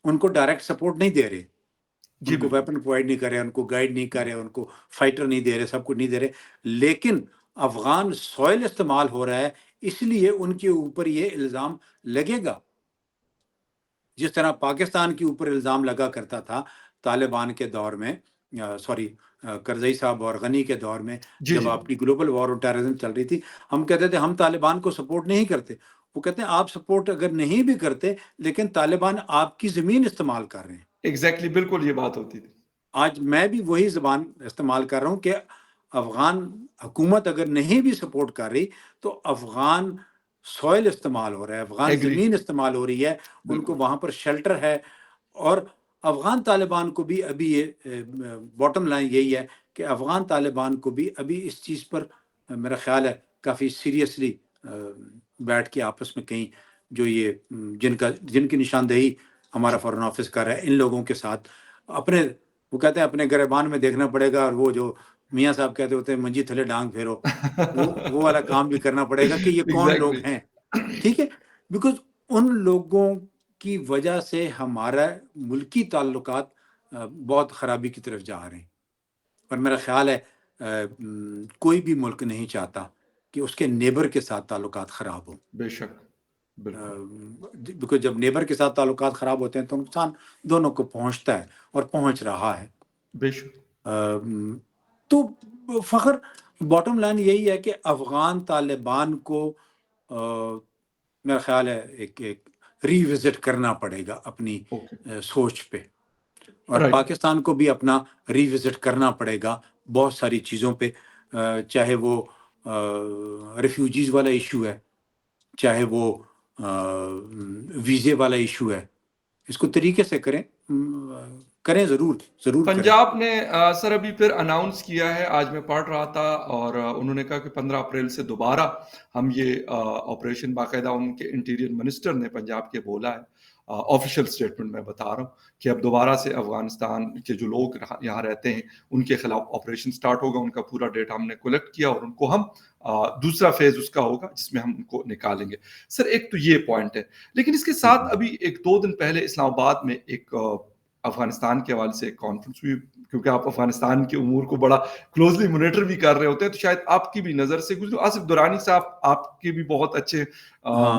[SPEAKER 3] ان کو ڈائریکٹ سپورٹ نہیں دے رہے، ان کو ویپن پرووائڈ نہیں کر رہے، ان کو گائیڈ نہیں کر رہے، ان کو فائٹر نہیں دے رہے، سب کچھ نہیں دے رہے، لیکن افغان سوئل استعمال ہو رہا ہے، اس لیے ان کے اوپر یہ الزام لگے گا. جس طرح پاکستان کے اوپر الزام لگا کرتا تھا طالبان کے دور میں، کرزئی صاحب اور غنی کے دور میں، جب آپ کی گلوبل وار اور ٹیررزم چل رہی تھی، ہم کہتے تھے ہم طالبان کو سپورٹ نہیں کرتے. وہ کہتے ہیں آپ سپورٹ اگر نہیں بھی کرتے لیکن طالبان آپ کی زمین استعمال کر رہے ہیں.
[SPEAKER 1] ایگزیکٹلی بالکل یہ بات ہوتی تھی.
[SPEAKER 3] آج میں بھی وہی زبان استعمال کر رہا ہوں کہ افغان حکومت اگر نہیں بھی سپورٹ کر رہی تو افغان سوئل استعمال ہو رہا ہے، افغان زمین استعمال ہو رہی ہے، ان کو وہاں پر شیلٹر ہے. اور افغان طالبان کو بھی ابھی یہ باٹم لائن یہی ہے کہ افغان طالبان کو بھی ابھی اس چیز پر میرا خیال ہے کافی سیریسلی بیٹھ کے آپس میں کہیں جو یہ جن کی نشاندہی ہمارا فارن آفس کر رہا ہے ان لوگوں کے ساتھ وہ کہتے ہیں اپنے گریبان میں دیکھنا پڑے گا، اور وہ جو میاں صاحب کہتے ہوتے ہیں منجی تھلے ڈانگ پھیرو، وہ والا کام بھی کرنا پڑے گا کہ یہ کون لوگ ہیں. ٹھیک ہے، بیکاز ان لوگوں کی وجہ سے ہمارا ملکی تعلقات بہت خرابی کی طرف جا رہے ہیں. اور میرا خیال ہے کوئی بھی ملک نہیں چاہتا کہ اس کے نیبر کے ساتھ تعلقات خراب ہوں.
[SPEAKER 1] بے شک،
[SPEAKER 3] بیکاز جب نیبر کے ساتھ تعلقات خراب ہوتے ہیں تو نقصان دونوں کو پہنچتا ہے اور پہنچ رہا ہے.
[SPEAKER 1] بے شک.
[SPEAKER 3] تو فخر باٹم لائن یہی ہے کہ افغان طالبان کو میرا خیال ہے ایک ری وزٹ کرنا پڑے گا اپنی سوچ پہ، اور پاکستان کو بھی اپنا ری وزٹ کرنا پڑے گا بہت ساری چیزوں پہ، چاہے وہ ریفیوجیز والا ایشو ہے، چاہے وہ ویزے والا ایشو ہے. اس کو طریقے سے کریں ضرور.
[SPEAKER 1] پنجاب نے سر ابھی پھر اناؤنس کیا ہے، آج میں پڑھ رہا تھا، اور انہوں نے کہا کہ 15 اپریل سے دوبارہ ہم یہ آپریشن، باقاعدہ ان کے انٹیریئر منسٹر نے پنجاب کے بولا ہے، آفیشیل اسٹیٹمنٹ میں بتا رہا ہوں کہ اب دوبارہ سے افغانستان کے جو لوگ یہاں رہتے ہیں ان کے خلاف آپریشن سٹارٹ ہوگا. ان کا پورا ڈیٹا ہم نے کلیکٹ کیا اور ان کو ہم دوسرا فیز اس کا ہوگا جس میں ہم ان کو نکالیں گے. سر ایک تو یہ پوائنٹ ہے، لیکن اس کے ساتھ ابھی 1-2 دن پہلے اسلام آباد میں ایک افغانستان کے حوالے سے ایک کانفرنس ہوئی، کیونکہ آپ افغانستان کے امور کو بڑا کلوزلی مانیٹر بھی کر رہے ہوتے ہیں، تو شاید آپ کی بھی نظر سے گزرے. آصف درانی صاحب آپ کے بھی بہت اچھے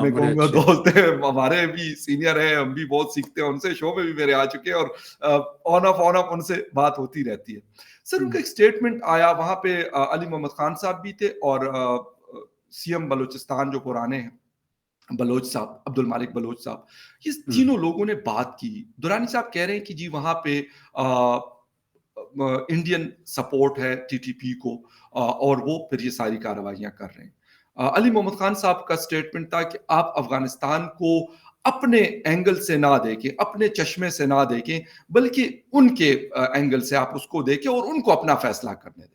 [SPEAKER 1] میں کہوں گا دوست ہیں، ہمارے بھی سینئر ہیں، ہم بھی بہت سیکھتے ہیں ان سے، شو میں بھی میرے آ چکے ہیں اور آن آف ان سے بات ہوتی رہتی ہے. سر ان کا ایک اسٹیٹمنٹ آیا، وہاں پہ علی محمد خان صاحب بھی تھے اور سی ایم بلوچستان جو پرانے ہیں بلوچ صاحب، عبد المالک بلوچ صاحب، یہ تینوں لوگوں نے بات کی. درانی صاحب کہہ رہے ہیں کہ جی وہاں پہ انڈین سپورٹ ہے ٹی ٹی پی کو، اور وہ پھر یہ ساری کارروائیاں کر رہے ہیں. علی محمد خان صاحب کا سٹیٹمنٹ تھا کہ آپ افغانستان کو اپنے اینگل سے نہ دیکھیں، اپنے چشمے سے نہ دیکھیں، بلکہ ان کے اینگل سے آپ اس کو دیکھیں اور ان کو اپنا فیصلہ کرنے دیں.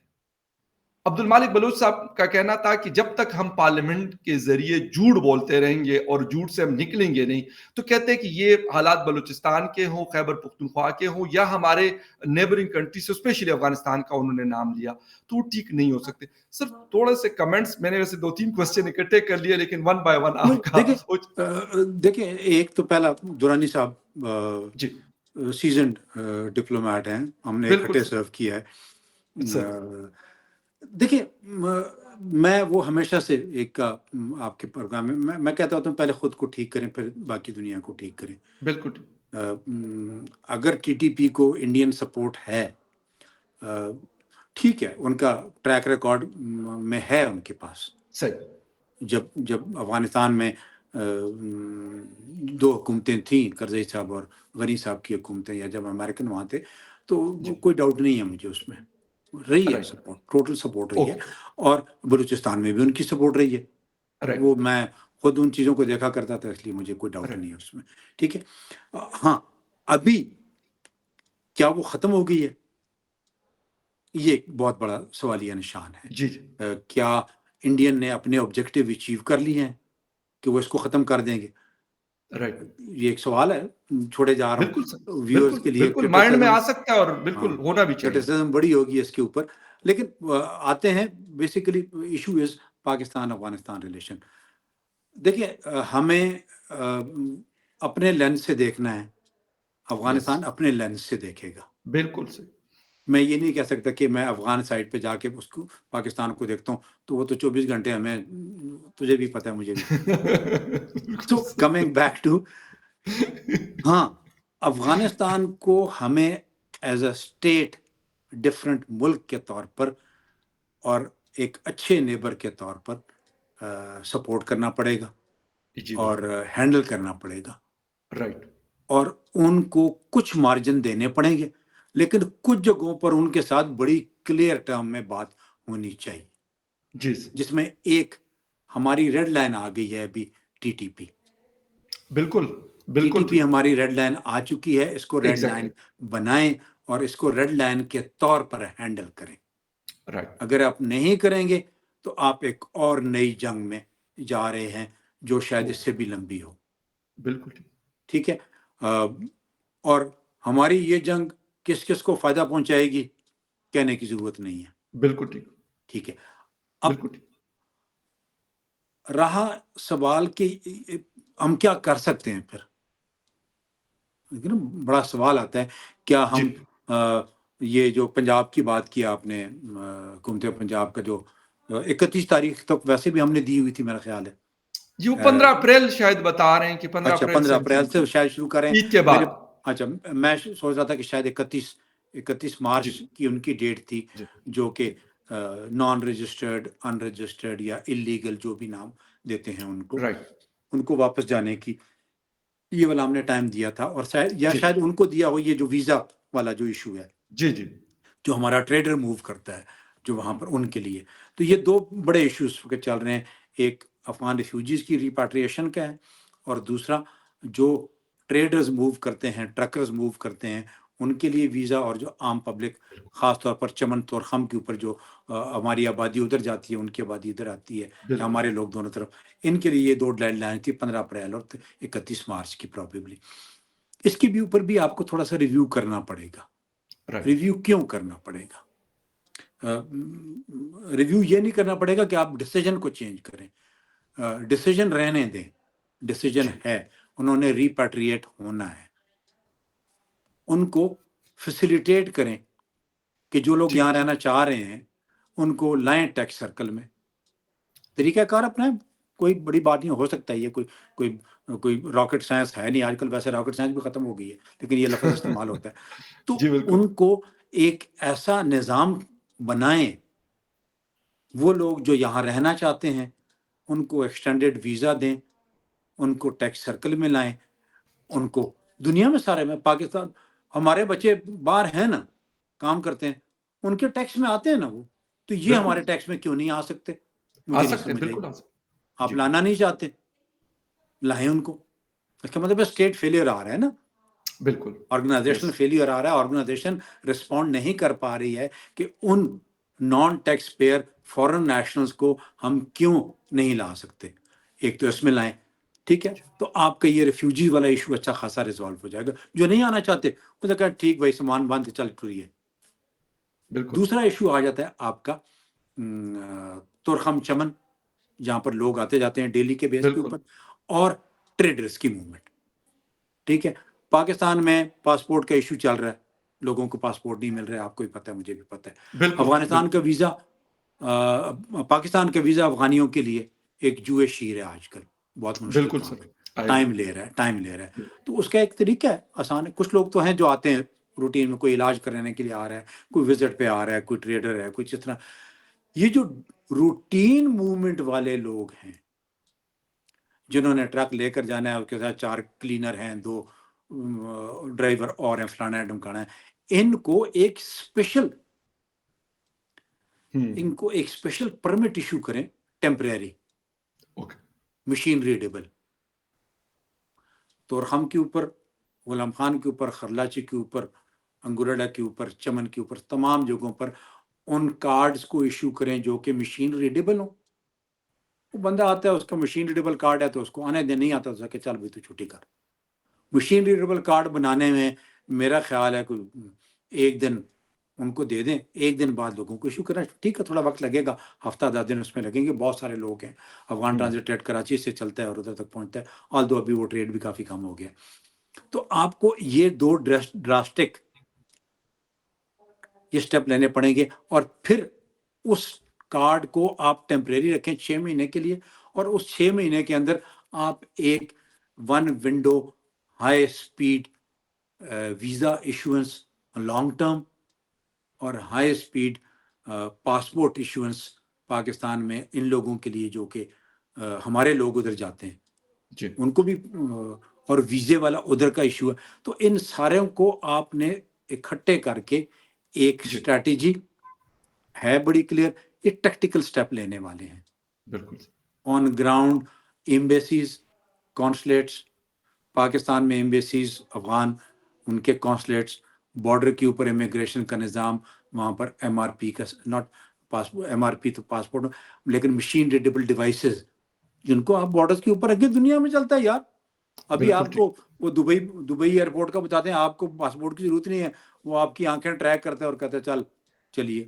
[SPEAKER 1] عبد المالک بلوچ صاحب کا کہنا تھا کہ جب تک ہم پارلیمنٹ کے ذریعے جھوٹ بولتے رہیں گے اور جھوٹ سے ہم نکلیں گے نہیں، تو کہتے ہیں کہ یہ حالات بلوچستان کے ہوں، خیبر پختونخوا کے ہوں، یا ہمارے نیبرنگ کنٹری سے اسپیشلی افغانستان کا انہوں نے نام لیا، تو وہ ٹھیک نہیں ہو سکتے. سر تھوڑے سے کمنٹس، میں نے ویسے 2-3 کوسچن اکٹھے کر لیے، لیکن ون بائی ون آپ کا.
[SPEAKER 3] دیکھیں ایک تو پہلا دورانی صاحب
[SPEAKER 1] جی
[SPEAKER 3] سیزنڈ ڈپلومیٹ ہیں، ہم نے
[SPEAKER 1] بالکل
[SPEAKER 3] اکٹھے
[SPEAKER 1] سر.
[SPEAKER 3] سرو کیا ہے.
[SPEAKER 1] سر
[SPEAKER 3] دیکھیں میں وہ ہمیشہ سے ایک آپ کے پروگرام میں میں کہتا ہوتا ہوں پہلے خود کو ٹھیک کریں پھر باقی دنیا کو ٹھیک کریں.
[SPEAKER 1] بالکل
[SPEAKER 3] اگر ٹی ٹی پی کو انڈین سپورٹ ہے، ٹھیک ہے، ان کا ٹریک ریکارڈ میں ہے ان کے پاس.
[SPEAKER 1] صحیح.
[SPEAKER 3] جب افغانستان میں 2 حکومتیں تھیں، کرزئی صاحب اور غنی صاحب کی حکومتیں، یا جب امریکن وہاں تھے، تو کوئی ڈاؤٹ نہیں ہے مجھے اس میں رہی ہے سپورٹ، ٹوٹل سپورٹ رہی ہے. اور بلوچستان میں بھی ان کی سپورٹ رہی ہے. وہ میں خود ان چیزوں کو دیکھا کرتا تھا، اس لیے مجھے کوئی ڈاؤٹ نہیں ہے اس میں. ٹھیک ہے. ہاں، ابھی کیا وہ ختم ہو گئی ہے؟ یہ ایک بہت بڑا سوالیہ نشان ہے.
[SPEAKER 1] جی
[SPEAKER 3] کیا انڈین نے اپنے آبجیکٹیو اچیو کر لیے ہیں کہ وہ اس کو ختم کر دیں گے؟ یہ ایک سوال ہے، چھوڑے جا رہا ہوں ویورز کے لیے.
[SPEAKER 1] بالکل مائنڈ میں آ سکتا ہے اور بالکل ہونا بھی چاہیے.
[SPEAKER 3] کرٹیسزم بڑی ہوگی اس کے اوپر، لیکن آتے ہیں basically issue is Pakistan Afghanistan relation. دیکھیں ہمیں اپنے لینس سے دیکھنا ہے، افغانستان اپنے لینس سے دیکھے گا.
[SPEAKER 1] بالکل صحیح.
[SPEAKER 3] میں یہ نہیں کہہ سکتا کہ میں افغان سائڈ پہ جا کے اس کو پاکستان کو دیکھتا ہوں تو وہ تو 24 گھنٹے ہمیں، تجھے بھی پتہ ہے مجھے بھی. تو کمنگ بیک ٹو، ہاں، افغانستان کو ہمیں ایز اے اسٹیٹ ڈفرینٹ ملک کے طور پر اور ایک اچھے نیبر کے طور پر سپورٹ کرنا پڑے گا اور ہینڈل کرنا پڑے گا.
[SPEAKER 1] رائٹ.
[SPEAKER 3] اور ان کو کچھ مارجن دینے پڑیں گے، لیکن کچھ جگہوں پر ان کے ساتھ بڑی کلیئر ٹرم میں بات ہونی چاہیے.
[SPEAKER 1] جی.
[SPEAKER 3] جس میں ایک ہماری ریڈ لائن آ گئی ہے ابھی، ٹی ٹی پی.
[SPEAKER 1] بالکل
[SPEAKER 3] ٹی ٹی پی ہماری ریڈ لائن آ چکی ہے، اس کو ریڈ لائن بنائیں اور اس کو ریڈ لائن کے طور پر ہینڈل کریں. اگر آپ نہیں کریں گے تو آپ ایک اور نئی جنگ میں جا رہے ہیں جو شاید اس سے بھی لمبی ہو.
[SPEAKER 1] بالکل
[SPEAKER 3] ٹھیک ہے. اور ہماری یہ جنگ کس کس کو فائدہ پہنچائے گی کہنے کی ضرورت نہیں ہے.
[SPEAKER 1] بالکل
[SPEAKER 3] ٹھیک ہے. اب رہا سوال کہ ہم کیا کر سکتے ہیں پھر، بڑا سوال آتا ہے کیا ہم یہ جو پنجاب کی بات کی آپ نے، حکومت پنجاب کا جو 31 تاریخ تک ویسے بھی ہم نے دی ہوئی تھی، میرا خیال ہے
[SPEAKER 1] یہ 15 اپریل شاید بتا رہے ہیں کہ
[SPEAKER 3] 15 اپریل سے شاید شروع کریں
[SPEAKER 1] عید کے بعد.
[SPEAKER 3] اچھا، میں سوچ رہا تھا کہ شاید 31 مارچ کی ان کی ڈیٹ تھی، جو کہ نان رجسٹرڈ، ان رجسٹرڈ یا اللیگل جو بھی نام دیتے ہیں ان کو واپس جانے کی یہ والا ہم نے ٹائم دیا تھا. اور شاید ان کو دیا ہو یہ جو ویزا والا جو ایشو ہے، جو ہمارا ٹریڈر موو کرتا ہے جو وہاں پر ان کے لیے. تو یہ 2 بڑے ایشوز چل رہے ہیں، ایک افغان ریفیوجیز کی ریپاٹریشن کا ہے، اور دوسرا جو ٹریڈرز موو کرتے ہیں، ٹرکرز موو کرتے ہیں، ان کے لیے ویزا، اور جو عام پبلک خاص طور پر چمن طورخم کے اوپر جو ہماری آبادی ادھر جاتی ہے، ان کی آبادی ادھر آتی ہے، ہمارے لوگ دونوں طرف، ان کے لیے یہ 2 ڈیڈ لائن تھی، 15 اپریل اور 31 مارچ کی پروبیبلی. اس کے بھی اوپر بھی آپ کو تھوڑا سا ریویو کرنا پڑے گا. ریویو کیوں کرنا پڑے گا؟ ریویو یہ نہیں کرنا پڑے گا کہ آپ ڈیسیجن کو چینج کریں، ڈیسیجن رہنے دیں. ڈیسیجن ہے، انہوں نے ریپیٹریٹ ہونا ہے. ان کو فیسیلیٹیٹ کریں کہ جو لوگ یہاں رہنا چاہ رہے ہیں ان کو لائیں ٹیکس سرکل میں. طریقہ کار اپنائیں، کوئی بڑی بات نہیں، ہو سکتا ہے یہ کوئی راکٹ سائنس ہے نہیں. آج کل ویسے راکٹ سائنس بھی ختم ہو گئی ہے، لیکن یہ لفظ استعمال ہوتا ہے. تو ان کو ایک ایسا نظام بنائیں، وہ لوگ جو یہاں رہنا چاہتے ہیں ان کو ایکسٹینڈڈ ویزا دیں، ان کو ٹیکس سرکل میں لائیں. ان کو دنیا میں سارے میں، پاکستان، ہمارے بچے باہر ہیں نا، کام کرتے ہیں، ان کے ٹیکس میں آتے ہیں نا وہ، تو یہ ہمارے ٹیکس میں کیوں نہیں آ سکتے؟ مجھے نہیں سمجھ آئی. آپ لانا نہیں چاہتے، لائیں ان کو. اس کا مطلب اسٹیٹ فیلئر آ رہا ہے نا،
[SPEAKER 1] بالکل
[SPEAKER 3] آرگنائزیشنل فیلئر آ رہا ہے. آرگنائزیشن رسپونڈ نہیں کر پا رہی ہے کہ ان نان ٹیکس پیئر فورن نیشنلز کو ہم کیوں نہیں لا سکتے؟ ایک تو اس میں لائیں، ٹھیک ہے، تو آپ کا یہ ریفیوجی والا ایشو اچھا خاصا ریزالو ہو جائے گا. جو نہیں آنا چاہتے وہ تو کہا ٹھیک بھائی سامان باندھ چل ٹوری ہے.
[SPEAKER 1] بالکل
[SPEAKER 3] دوسرا ایشو آ جاتا ہے آپ کا تورخم چمن، جہاں پر لوگ آتے جاتے ہیں ڈیلی کے بیس کے
[SPEAKER 1] بالکل
[SPEAKER 3] اوپر، اور ٹریڈرز کی موومنٹ. ٹھیک ہے، پاکستان میں پاسپورٹ کا ایشو چل رہا ہے، لوگوں کو پاسپورٹ نہیں مل رہا ہے، آپ کو بھی پتہ ہے مجھے بھی پتہ ہے.
[SPEAKER 1] بالکل
[SPEAKER 3] افغانستان کا
[SPEAKER 1] بالکل
[SPEAKER 3] ویزا، پاکستان کا ویزا افغانیوں کے لیے ایک جوئے شیر ہے آج کل، بہت مشکل
[SPEAKER 1] بالکل
[SPEAKER 3] کام
[SPEAKER 1] سر،
[SPEAKER 3] ہے،
[SPEAKER 1] آئی
[SPEAKER 3] ٹائم لے رہا ہے. تو اس کا ایک طریقہ ہے آسان ہے. کچھ لوگ تو ہیں جو آتے ہیں روٹین میں، کوئی علاج کرانے کے لیے آ رہا ہے، کوئی وزٹ پہ آ رہا ہے، کوئی ٹریڈر ہے، کوئی جس طرح. یہ جو روٹین موومنٹ والے لوگ ہیں جنہوں نے ٹرک لے کر جانا ہے، اس کے ساتھ 4 کلینر ہیں، 2 ڈرائیور اور ہیں، فلانا ہے ڈمکانا ہے، ان کو ایک اسپیشل پرمٹ ایشو کریں، temporary,
[SPEAKER 1] okay
[SPEAKER 3] machine readable. Torkham کے اوپر، غلام خان کے اوپر، خرلاچی کے اوپر، انگورڈا کے اوپر، چمن کے اوپر، تمام جگہوں پر ان کارڈز کو ایشو کریں جو کہ مشین ریڈیبل ہوں. وہ بندہ آتا ہے، اس کا مشین ریڈیبل کارڈ ہے تو اس کو آنے دے، نہیں آتا تو کہ چل بھائی تو چھٹی کر. مشین ریڈیبل کارڈ بنانے میں میرا خیال ہے کوئی 1 دن ان کو دے دیں، 1 دن بعد لوگوں کو ایشو کرنا. ٹھیک ہے، تھوڑا وقت لگے گا، ہفتہ 10 دن اس میں لگیں گے. بہت سارے لوگ ہیں، افغان ٹرانزٹ ٹریڈ کراچی سے چلتا ہے اور ادھر تک پہنچتا ہے، آلدو ابھی وہ ٹریڈ بھی کافی کم ہو گیا. تو آپ کو یہ 2 ڈراسٹک یہ سٹیپ لینے پڑیں گے. اور پھر اس کارڈ کو آپ ٹیمپریری رکھیں 6 مہینے کے لیے، اور اس 6 مہینے کے اندر آپ ایک 1 window high speed visa issuance long term اور high speed passport issuance Pakistan میں ان لوگوں کے لیے جو کہ ہمارے لوگ ادھر جاتے ہیں
[SPEAKER 1] جی
[SPEAKER 3] ان کو بھی، اور ویزے والا ادھر کا ایشو ہے. تو ان سارے کو آپ نے اکٹھے کر کے ایک
[SPEAKER 1] جی
[SPEAKER 3] اسٹریٹجی ہے بڑی کلیئر. ایک ٹیکٹیکل سٹیپ لینے والے ہیں
[SPEAKER 1] بالکل
[SPEAKER 3] آن گراؤنڈ. ایمبیسیز، کانسلیٹس، پاکستان میں ایمبیسیز افغان، ان کے کانسلیٹس، بارڈر کے اوپر امیگریشن کا نظام، وہاں پر ایم آر پی کا، not passport, M R P تو پاسپورٹ، لیکن مشین ریڈیبل ڈیوائسز جن کو آپ بارڈرز کے اوپر رکھیں. دنیا میں چلتا ہے یار. ابھی
[SPEAKER 1] بالکل
[SPEAKER 3] آپ کو وہ دبئی ایئرپورٹ کا بتاتے ہیں، آپ کو پاسپورٹ کی ضرورت نہیں ہے، وہ آپ کی آنکھیں ٹریک کرتا ہے اور کہتا ہے چلیے.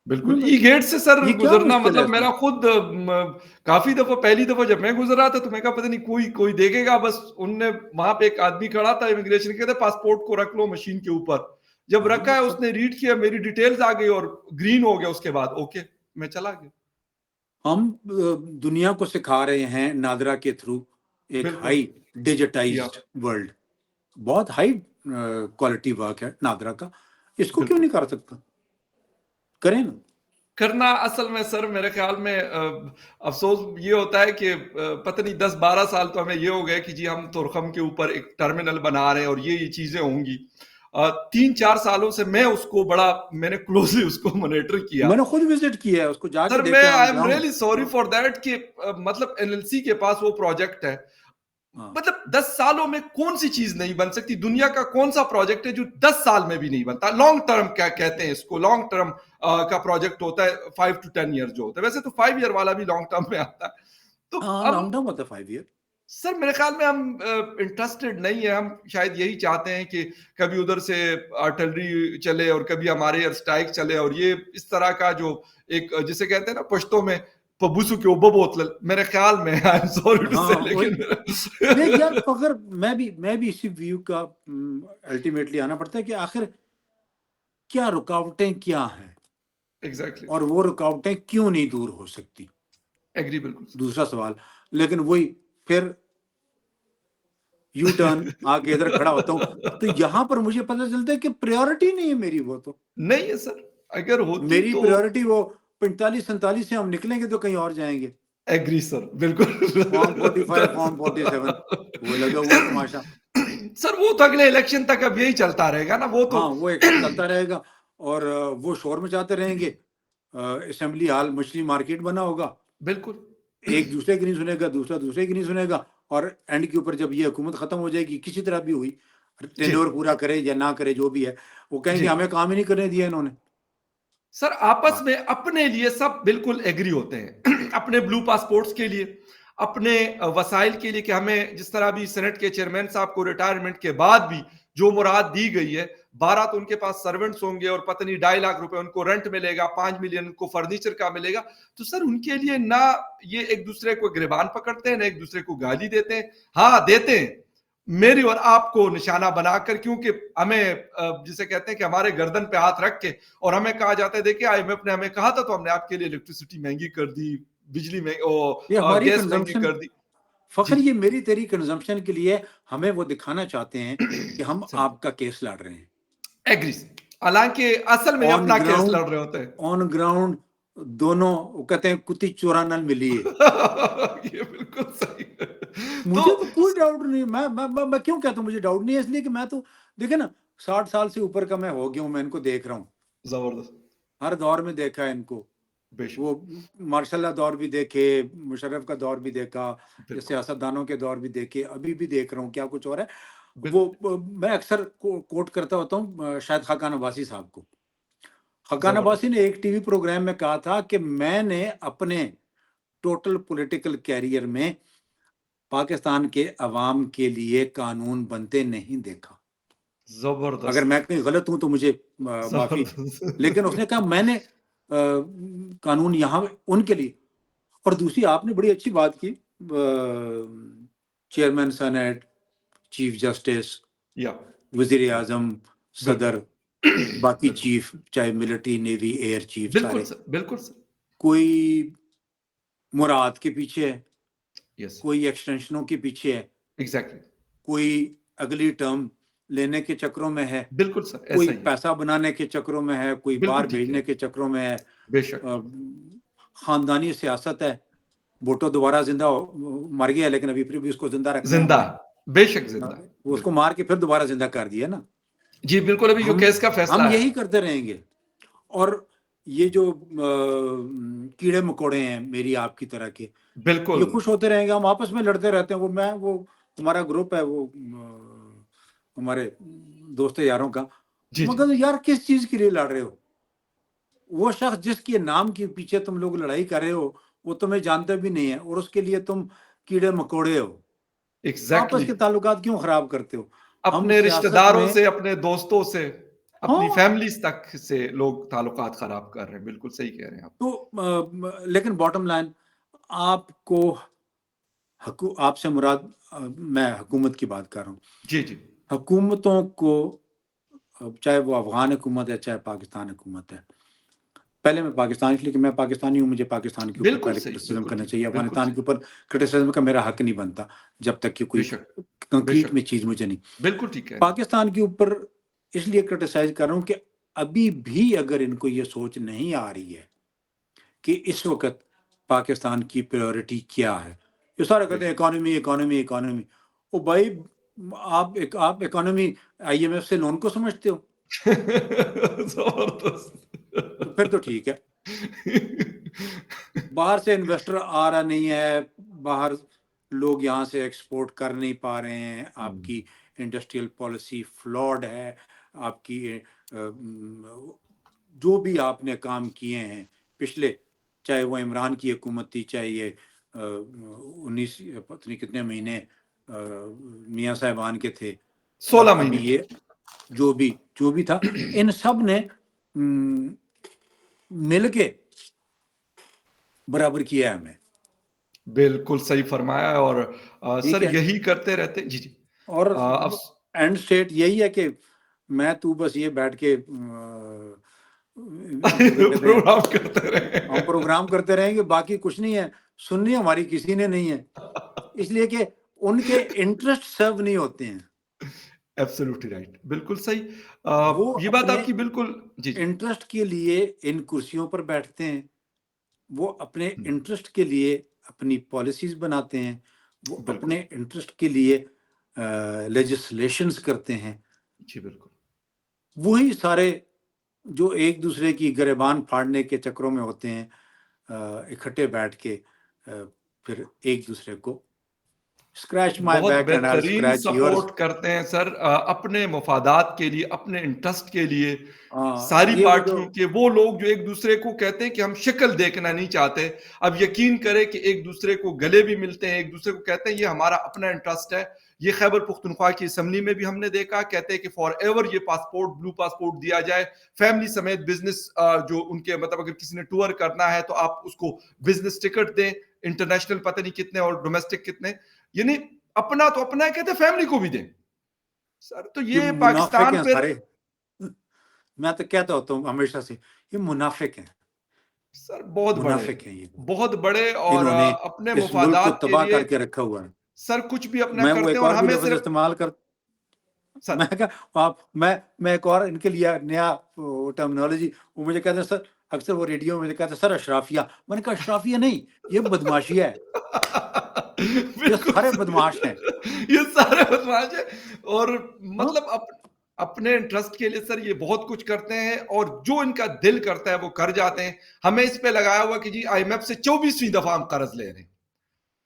[SPEAKER 1] بالکل ای گیٹ سے سر
[SPEAKER 3] یہ کیا
[SPEAKER 1] گزرنا،
[SPEAKER 3] مشکل ہے
[SPEAKER 1] مطلب
[SPEAKER 3] اس میں؟
[SPEAKER 1] میرا خود کافی دفعہ، پہلی دفعہ جب میں گزر رہا تھا تو میں کہا پتہ نہیں کوئی دیکھے گا. بس ان نے وہاں پہ ایک آدمی کھڑا تھا امیگریشن، کہتے پاسپورٹ کو رکھ لو مشین کے اوپر. جب رکھا ہے اس نے ریڈ کیا، میری ڈیٹیلز آ گئی اور گرین ہو گیا. اس کے بعد اوکے میں چلا گیا.
[SPEAKER 3] ہم دنیا کو سکھا رہے ہیں نادرا کے تھرو ایک
[SPEAKER 1] بالکل
[SPEAKER 3] ہائی ڈیجیٹائزڈ ورلڈ. بہت ہائی کوالٹی ورک ہے نادرا کا. اس کو کیوں نہیں کر سکتا؟ کریں نا.
[SPEAKER 1] کرنا اصل میں سر میرے خیال میں افسوس یہ ہوتا ہے کہ پتہ نہیں 10-12 سال تو ہمیں یہ ہو گئے کہ جی ہم تورخم کے اوپر ایک ٹرمینل بنا رہے ہیں اور یہ چیزیں ہوں گی. 3-4 سالوں سے میں اس کو میں نے کلوزلی اس کو مانیٹر کیا.
[SPEAKER 3] میں نے خود وزٹ کیا ہے اس کو، جا کے
[SPEAKER 1] سر میں
[SPEAKER 3] دیکھا
[SPEAKER 1] I am really sorry for that کہ مطلب NLC کے پاس وہ پروجیکٹ ہے. مطلب 10 سالوں میں کون سی چیز نہیں بن سکتی؟ دنیا کا کون سا پروجیکٹ ہے جو 10 سال میں بھی نہیں بنتا؟ لانگ ٹرم کیا کہتے ہیں اس کو، لانگ ٹرم کا پروجیکٹ ہوتا ہے 5 to 10 ایئر جو ہوتا ہے. ویسے تو 5 ایئر والا بھی لانگ ٹرم میں آتا ہے. تو
[SPEAKER 3] لانگ ٹرم ہوتا ہے 5 ایئر.
[SPEAKER 1] سر میرے خیال میں ہم انٹرسٹڈ نہیں ہیں. ہم شاید یہی چاہتے ہیں کہ کبھی ادھر سے آرٹلری چلے اور کبھی ہمارے ایئر اسٹرائک چلے، اور یہ اس طرح کا جو ایک جسے کہتے ہیں نا پشتوں میں پبوسو کے اوبو بوتل، میرے خیال میں
[SPEAKER 3] دیکھ یار، اگر میں بھی اسی ویو کا الٹیمیٹلی آنا پڑتا ہے کہ آخر کیا رکاوٹیں کیا ہیں
[SPEAKER 1] ایگزیکٹلی،
[SPEAKER 3] اور وہ رکاوٹیں کیوں نہیں دور ہو سکتی.
[SPEAKER 1] ایگری، بالکل
[SPEAKER 3] دوسرا سوال. لیکن وہی پھر یو ٹرن آ کے ادھر کھڑا ہوتا ہوں تو یہاں پر مجھے پتہ چلتا ہے کہ پریورٹی نہیں ہے میری. وہ تو
[SPEAKER 1] نہیں ہے سر، اگر ہوتی
[SPEAKER 3] میری
[SPEAKER 1] تو
[SPEAKER 3] پریورٹی وہ 45-47 سے ہم نکلیں گے تو کہیں اور جائیں گے.
[SPEAKER 1] ایگری سر، بالکل.
[SPEAKER 3] فارم 45، فارم 47 وہ لگا ہوا تماشا.
[SPEAKER 1] سر وہ تو اگلے الیکشن تک اب یہی چلتا رہے گا نا. وہ تو
[SPEAKER 3] ہاں، وہ ایک چلتا رہے گا اور وہ شور مچاتے رہیں گے. اسمبلی ہال مچھلی مارکیٹ بنا ہوگا،
[SPEAKER 1] بالکل
[SPEAKER 3] ایک دوسرے کی نہیں سنے گا، دوسرا دوسرے کی نہیں سنے گا. اور اینڈ کے اوپر جب یہ حکومت ختم ہو جائے گی کسی طرح بھی ہوئی، ٹینور پورا کرے یا نہ کرے جو بھی ہے، وہ کہیں گے ہمیں کام ہی نہیں کرنے دیا انہوں نے.
[SPEAKER 1] سر آپس میں اپنے لیے سب بالکل ایگری ہوتے ہیں اپنے بلو پاسپورٹس کے لیے, اپنے وسائل کے لیے, کہ ہمیں جس طرح بھی سینٹ کے چیئرمین صاحب کو ریٹائرمنٹ کے بعد بھی جو مراد دی گئی ہے, 12 تو ان کے پاس سرونٹس ہوں گے اور پتہ نہیں 2.5 لاکھ روپے ان کو رینٹ ملے گا, 5 ملین ان کو فرنیچر کا ملے گا. تو سر ان کے لیے نہ یہ ایک دوسرے کو گریبان پکڑتے ہیں, نہ ایک دوسرے کو گالی دیتے ہیں. ہاں دیتے ہیں میری اور آپ کو نشانہ بنا کر, کیونکہ ہمیں جسے کہتے ہیں کہ ہمارے گردن پہ ہاتھ رکھ کے, اور ہمیں کہا جاتا ہے دیکھیں آئی ایم ایف نے ہمیں کہا تھا تو ہم نے آپ کے لیے الیکٹریسٹی مہنگی کر دی, بجلی میں
[SPEAKER 3] یہ ہماری
[SPEAKER 1] گیس مہنگی
[SPEAKER 3] کنزمپشن
[SPEAKER 1] کر دی.
[SPEAKER 3] فخر, یہ میری تیری کنزمپشن کے لیے ہمیں وہ دکھانا چاہتے ہیں کہ ہم
[SPEAKER 1] سر
[SPEAKER 3] آپ کا کیس لڑ رہے ہیں.
[SPEAKER 1] ایگری, حالانکہ اصل میں
[SPEAKER 3] آن
[SPEAKER 1] اپنا کیس
[SPEAKER 3] گراؤنڈ
[SPEAKER 1] لڑ رہے ہوتے ہیں.
[SPEAKER 3] آن گراؤنڈ دونوں وہ کہتے ہیں کتی چورا نال ملی ہے.
[SPEAKER 1] یہ بالکل صحیح ہے.
[SPEAKER 3] مجھے تو کوئی ڈاؤٹ نہیں, میں کیوں کہتا ہوں مجھے ڈاؤٹ نہیں ہے, اس لیے کہ میں تو دیکھیں نا 60 سال سے اوپر کا میں ہو گیا ہوں, میں ان کو دیکھ رہا ہوں,
[SPEAKER 1] زبردست,
[SPEAKER 3] ہر دور میں دیکھا ہے ان کو.
[SPEAKER 1] بے شک,
[SPEAKER 3] وہ ماشاء اللہ دور بھی دیکھے, مشرف کا دور بھی دیکھا,
[SPEAKER 1] بالکل
[SPEAKER 3] سیاستدانوں کے دور بھی دیکھے, ابھی بھی دیکھ رہا ہوں کیا کچھ اور ہے.
[SPEAKER 1] بالکل.
[SPEAKER 3] وہ میں اکثر کوٹ کرتا ہوتا ہوں شاید خاقان عباسی صاحب کو. خاقان
[SPEAKER 1] زبردست,
[SPEAKER 3] عباسی نے ایک ٹی وی پروگرام میں کہا تھا کہ میں نے اپنے ٹوٹل پولیٹیکل کیریئر میں پاکستان کے عوام کے لیے قانون بنتے نہیں دیکھا.
[SPEAKER 1] زبردست,
[SPEAKER 3] اگر میں کہیں غلط ہوں تو مجھے معافی,
[SPEAKER 1] زبردست.
[SPEAKER 3] لیکن اس نے کہا میں نے قانون یہاں ان کے لیے. اور دوسری آپ نے بڑی اچھی بات کی, چیئرمین سینیٹ, چیف جسٹس,
[SPEAKER 1] یا
[SPEAKER 3] وزیر اعظم, صدر, باقی
[SPEAKER 1] بالکل
[SPEAKER 3] چیف, چاہے ملٹری, نیوی, ایئر چیف,
[SPEAKER 1] بالکل
[SPEAKER 3] سارے
[SPEAKER 1] سر, بالکل سر,
[SPEAKER 3] کوئی مراد کے پیچھے ہے,
[SPEAKER 1] یس
[SPEAKER 3] کوئی ایکسٹینشنوں کے پیچھے ہے,
[SPEAKER 1] ایگزیکٹلی,
[SPEAKER 3] کوئی اگلی ٹرم لینے کے چکروں میں ہے,
[SPEAKER 1] بالکل سر,
[SPEAKER 3] کوئی
[SPEAKER 1] ایسا ہی ہے,
[SPEAKER 3] پیسہ بنانے کے چکروں میں ہے, کوئی باہر
[SPEAKER 1] بالکل ٹھیک ہے,
[SPEAKER 3] بھیجنے کے چکروں میں ہے.
[SPEAKER 1] بے شک,
[SPEAKER 3] خاندانی سیاست ہے. بھٹو دوبارہ زندہ مر گیا لیکن ابھی پھر بھی اس کو زندہ رکھنا ہے ہم
[SPEAKER 1] زندہ
[SPEAKER 3] نے,
[SPEAKER 1] ہے, بے شک زندہ ہے,
[SPEAKER 3] اس کو
[SPEAKER 1] بالکل
[SPEAKER 3] مار کے پھر دوبارہ زندہ کر دیا نا.
[SPEAKER 1] جی بالکل. ابھی جو کیس کا فیصلہ
[SPEAKER 3] ہم
[SPEAKER 1] ہے,
[SPEAKER 3] یہی کرتے رہیں گے. اور یہ جو کیڑے مکوڑے ہیں میری آپ کی طرح کے,
[SPEAKER 1] بالکل
[SPEAKER 3] یہ خوش ہوتے رہیں گے, ہم آپس میں لڑتے رہتے ہیں. وہ ہمارا گروپ ہے, وہ ہمارے دوست یاروں کا,
[SPEAKER 1] جی جی,
[SPEAKER 3] مگر یار کس چیز کے لیے لڑ رہے ہو؟ وہ شخص جس کے نام کے پیچھے تم لوگ لڑائی کر رہے ہو وہ تمہیں جانتے بھی نہیں ہے, اور اس کے لیے تم کیڑے مکوڑے ہو. آپس
[SPEAKER 1] ایگزیکٹلی,
[SPEAKER 3] کے تعلقات کیوں خراب کرتے ہو؟ ہم
[SPEAKER 1] اپنے رشتہ
[SPEAKER 3] سیاست
[SPEAKER 1] داروں
[SPEAKER 3] میں,
[SPEAKER 1] سے, اپنے دوستوں سے, اپنی
[SPEAKER 3] ہاں
[SPEAKER 1] فیملیز تک سے لوگ تعلقات خراب کر رہے ہیں. بالکل صحیح کہہ رہے ہیں آپ.
[SPEAKER 3] تو لیکن باٹم لائن آپ کو, آپ سے مراد, میں حکومت کی بات کر رہا ہوں.
[SPEAKER 1] جی جی,
[SPEAKER 3] حکومتوں کو, چاہے وہ افغان حکومت ہے چاہے پاکستان حکومت ہے, پہلے میں پاکستان, اس لیے کہ میں پاکستانی ہوں, مجھے پاکستان کے اوپر
[SPEAKER 1] بالکل
[SPEAKER 3] پہلے
[SPEAKER 1] صحیح,
[SPEAKER 3] کرٹیسزم
[SPEAKER 1] بالکل
[SPEAKER 3] کرنا
[SPEAKER 1] ٹھیک,
[SPEAKER 3] چاہیے.
[SPEAKER 1] بالکل
[SPEAKER 3] افغانستان
[SPEAKER 1] صحیح,
[SPEAKER 3] کے اوپر کرٹیسزم کا میرا حق نہیں بنتا جب تک کہ
[SPEAKER 1] بے
[SPEAKER 3] کوئی
[SPEAKER 1] شک, بے
[SPEAKER 3] کنکریٹ
[SPEAKER 1] شک,
[SPEAKER 3] میں چیز مجھے نہیں.
[SPEAKER 1] بالکل ٹھیک کہہ رہے ہیں.
[SPEAKER 3] پاکستان کے اوپر اس لیے کرٹیسائز کر رہا ہوں کہ ابھی بھی اگر ان کو یہ سوچ نہیں آ رہی ہے کہ اس وقت پاکستان کی پریورٹی کیا ہے, یہ سارے کہتے ہیں اکانومی اکانومی اکانومی. او بھائی, آپ اکانومی آئی ایم ایف سے لون کو سمجھتے ہو؟
[SPEAKER 1] زبردست,
[SPEAKER 3] تو پھر تو ٹھیک ہے. باہر سے انویسٹر آ رہا نہیں ہے, باہر لوگ یہاں سے ایکسپورٹ کر نہیں پا رہے ہیں, آپ کی انڈسٹریل پالیسی فلاڈ ہے, آپ کی جو بھی آپ نے کام کیے ہیں پچھلے, چاہے وہ عمران کی حکومت تھی, چاہے یہ 19 پتہ نہیں کتنے مہینے میاں صاحبان کے تھے,
[SPEAKER 1] 16
[SPEAKER 3] ابھی
[SPEAKER 1] مہینے,
[SPEAKER 3] یہ جو بھی تھا, ان سب نے مل کے برابر کیا ہے ہمیں.
[SPEAKER 1] بالکل صحیح فرمایا. اور
[SPEAKER 3] ٹھیک
[SPEAKER 1] سر
[SPEAKER 3] ہے,
[SPEAKER 1] یہی کرتے رہتے. جی جی,
[SPEAKER 3] اور اینڈ اسٹیٹ یہی ہے کہ میں تو بس یہ بیٹھ کے اس کو کیا کہتے ہیں,
[SPEAKER 1] پروگرام کرتے رہے.
[SPEAKER 3] ہم پروگرام کرتے رہیں گے, باقی کچھ نہیں ہے. سننی ہماری کسی نے نہیں ہے, اس لیے کہ ان کے انٹرسٹ سرو نہیں ہوتے ہیں.
[SPEAKER 1] ایبسولوٹلی رائٹ, بالکل صحیح.
[SPEAKER 3] وہ
[SPEAKER 1] یہ بات
[SPEAKER 3] اپنے
[SPEAKER 1] آپ کی بالکل, جی جی,
[SPEAKER 3] انٹرسٹ کے لیے ان کرسیوں پر بیٹھتے ہیں, وہ اپنے انٹرسٹ کے لیے اپنی پالیسیز بناتے ہیں, وہ
[SPEAKER 1] بالکل,
[SPEAKER 3] اپنے انٹرسٹ کے لیے لیجسلیشنز کرتے ہیں.
[SPEAKER 1] جی بالکل,
[SPEAKER 3] وہی سارے جو ایک دوسرے کی گریبان پھاڑنے کے چکروں میں ہوتے ہیں, اکٹھے بیٹھ کے پھر ایک دوسرے کو scratch my
[SPEAKER 1] بہت
[SPEAKER 3] back and I'll
[SPEAKER 1] بہترین
[SPEAKER 3] scratch yours.
[SPEAKER 1] سپورٹ کرتے ہیں سر اپنے مفادات کے لیے، اپنے انٹرسٹ کے لیے
[SPEAKER 3] ہاں،
[SPEAKER 1] ساری
[SPEAKER 3] یہ وہ
[SPEAKER 1] پارٹیوں کے، وہ لوگ جو ایک دوسرے کو کہتے ہیں کہ ہم شکل دیکھنا نہیں چاہتے، اب یقین کرے کہ ایک دوسرے کو گلے بھی ملتے ہیں، ایک دوسرے کو کہتے ہیں یہ ہمارا اپنا انٹرسٹ ہے. یہ خیبر پختونخوا کی اسمبلی میں بھی ہم نے دیکھا، کہتے ہیں کہ فار ایور یہ پاسپورٹ، بلو پاسپورٹ دیا جائے فیملی سمیت. بزنس جو ان کے مطلب اگر کسی نے ٹور کرنا ہے تو آپ اس کو بزنس ٹکٹ دیں، انٹرنیشنل پتہ نہیں کتنے اور ڈومیسٹک کتنے، یعنی اپنا تو اپنا ہے، کہتے ہیں فیملی کو بھی دیں. سر تو یہ
[SPEAKER 3] منافق
[SPEAKER 1] پاکستان
[SPEAKER 3] ہیں
[SPEAKER 1] پھر
[SPEAKER 3] سارے. میں تو کہتا ہوتا ہوں ہمیشہ سے یہ منافق ہیں،
[SPEAKER 1] سر بہت بڑے،
[SPEAKER 3] منافق ہیں یہ،
[SPEAKER 1] بہت بڑے، اور
[SPEAKER 3] انہوں نے
[SPEAKER 1] اپنے
[SPEAKER 3] اس ملک کو
[SPEAKER 1] مفادات کے
[SPEAKER 3] تباہ
[SPEAKER 1] لیے
[SPEAKER 3] کر کے رکھا ہوا ہے.
[SPEAKER 1] سر کچھ بھی اپنا
[SPEAKER 3] میں وہ
[SPEAKER 1] کرتے
[SPEAKER 3] ایک
[SPEAKER 1] ہیں، اور
[SPEAKER 3] اور بھی
[SPEAKER 1] ہمیں
[SPEAKER 3] لفظ
[SPEAKER 1] صرف
[SPEAKER 3] استعمال کر
[SPEAKER 1] سر
[SPEAKER 3] میں کہا آپ میں ایک اور ان کے لیے نیا ٹرمنالوجی، وہ مجھے کہتے ہیں سر، اکثر وہ ریڈیو میں مجھے کہتے ہیں سر اشرافیہ. میں نے کہا اشرافیہ نہیں، یہ بدماشی ہے، یہ
[SPEAKER 1] بالکل
[SPEAKER 3] سارے
[SPEAKER 1] صحیح.
[SPEAKER 3] بدماش ہیں.
[SPEAKER 1] یہ سارے بدماش ہیں، اور
[SPEAKER 3] ہاں،
[SPEAKER 1] مطلب اپنے انٹرسٹ کے لیے سر یہ بہت کچھ کرتے ہیں، اور جو ان کا دل کرتا ہے وہ کر جاتے ہیں. ہمیں اس پہ لگایا ہوا کہ جی آئی ایم ایف سے 24ویں دفعہ ہم قرض لے رہے ہیں.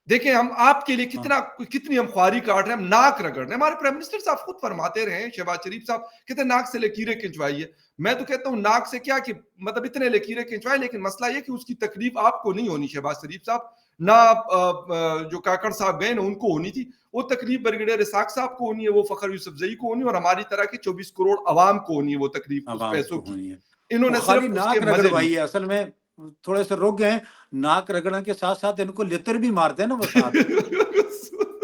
[SPEAKER 1] دیکھیں ہم آپ کے لیے
[SPEAKER 3] ہاں،
[SPEAKER 1] کتنی ہم خواری کاٹ رہے ہیں، ہم ناک رگڑ رہے ہیں. ہمارے پرائم منسٹر صاحب خود فرماتے رہے ہیں، شہباز شریف صاحب کہتے ہیں ناک سے لکیریں کھنچوائیے. میں تو کہتا ہوں ناک سے کیا کہ مطلب اتنے لکیریں کھنچوائے، لیکن مسئلہ یہ کہ اس کی تکلیف آپ کو نہیں ہونی شہباز شریف صاحب، نہ جو کاکڑ صاحب گئے نا ان کو ہونی تھی. وہ تکلیف برگیڈیئر اسحاق صاحب کو ہونی ہے، وہ فخر یوسفزئی کو ہونی ہے، اور ہماری طرح کے 24 کروڑ عوام کو ہونی ہے وہ تکلیف اس
[SPEAKER 3] عوام
[SPEAKER 1] پیسوں
[SPEAKER 3] کو
[SPEAKER 1] کی.
[SPEAKER 3] ہونی ہے.
[SPEAKER 1] انہوں
[SPEAKER 3] وہ
[SPEAKER 1] نے
[SPEAKER 3] خالی
[SPEAKER 1] صرف اس کے
[SPEAKER 3] ناک
[SPEAKER 1] مزے
[SPEAKER 3] رگڑوائی ہے،
[SPEAKER 1] لوٹے.
[SPEAKER 3] اصل میں تھوڑے سے رک گئے. ناک رگڑنے کے ساتھ ساتھ ان کو لتر بھی مارتے ہیں نا وہ ساتھ،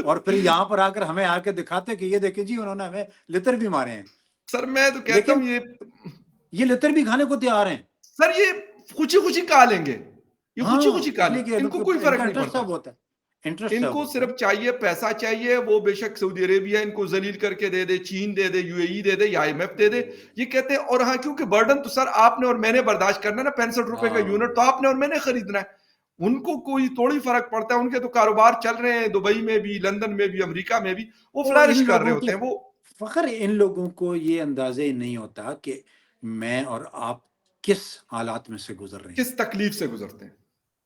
[SPEAKER 3] اور پھر یہاں پر آ کر ہمیں آ کے دکھاتے کہ یہ دیکھیں جی انہوں نے ہمیں لتر بھی مارے ہیں.
[SPEAKER 1] سر میں تو کہتا
[SPEAKER 3] لیکن
[SPEAKER 1] ہوں
[SPEAKER 3] یہ لتر بھی کھانے کو تیار ہیں.
[SPEAKER 1] سر یہ خوشی خوشی کھا لیں گے، یہ خوشی
[SPEAKER 3] ہاں،
[SPEAKER 1] خوشی کھا
[SPEAKER 3] اس
[SPEAKER 1] لیں
[SPEAKER 3] لیے
[SPEAKER 1] گے،
[SPEAKER 3] کہ
[SPEAKER 1] ان کو کوئی
[SPEAKER 3] ان
[SPEAKER 1] فرق
[SPEAKER 3] کا
[SPEAKER 1] نہیں
[SPEAKER 3] انٹرسٹ
[SPEAKER 1] پڑتا.
[SPEAKER 3] سب ہوتا ہے، انٹرسٹ
[SPEAKER 1] ان
[SPEAKER 3] سب
[SPEAKER 1] کو
[SPEAKER 3] ہوتا ہے.
[SPEAKER 1] صرف چاہیے، پیسہ چاہیے، وہ بے شک سعودی عربیہ ان کو ذلیل کر کے دے دے، چین دے دے، یو اے ای دے دے، یا آئی ایم ایف دے دے. یہ کہتے ہیں، اور ہاں کیونکہ برڈن تو سر آپ نے اور میں نے برداشت کرنا نا، 65 روپے کا یونٹ تو آپ نے اور میں نے خریدنا ہے. ان کو کوئی تھوڑی فرق پڑتا ہے، ان کے تو کاروبار چل رہے ہیں دبئی میں بھی، لندن میں بھی، امریکہ میں بھی، وہ
[SPEAKER 3] اور
[SPEAKER 1] فلرش
[SPEAKER 3] ان
[SPEAKER 1] کر رہے
[SPEAKER 3] لوگوں
[SPEAKER 1] ہوتے
[SPEAKER 3] کے
[SPEAKER 1] ہیں. وہ
[SPEAKER 3] فخر، ان لوگوں کو یہ اندازے نہیں ہوتا کہ میں اور آپ کس حالات میں سے گزر رہے ہیں.
[SPEAKER 1] کس تکلیف سے گزرتے ہیں.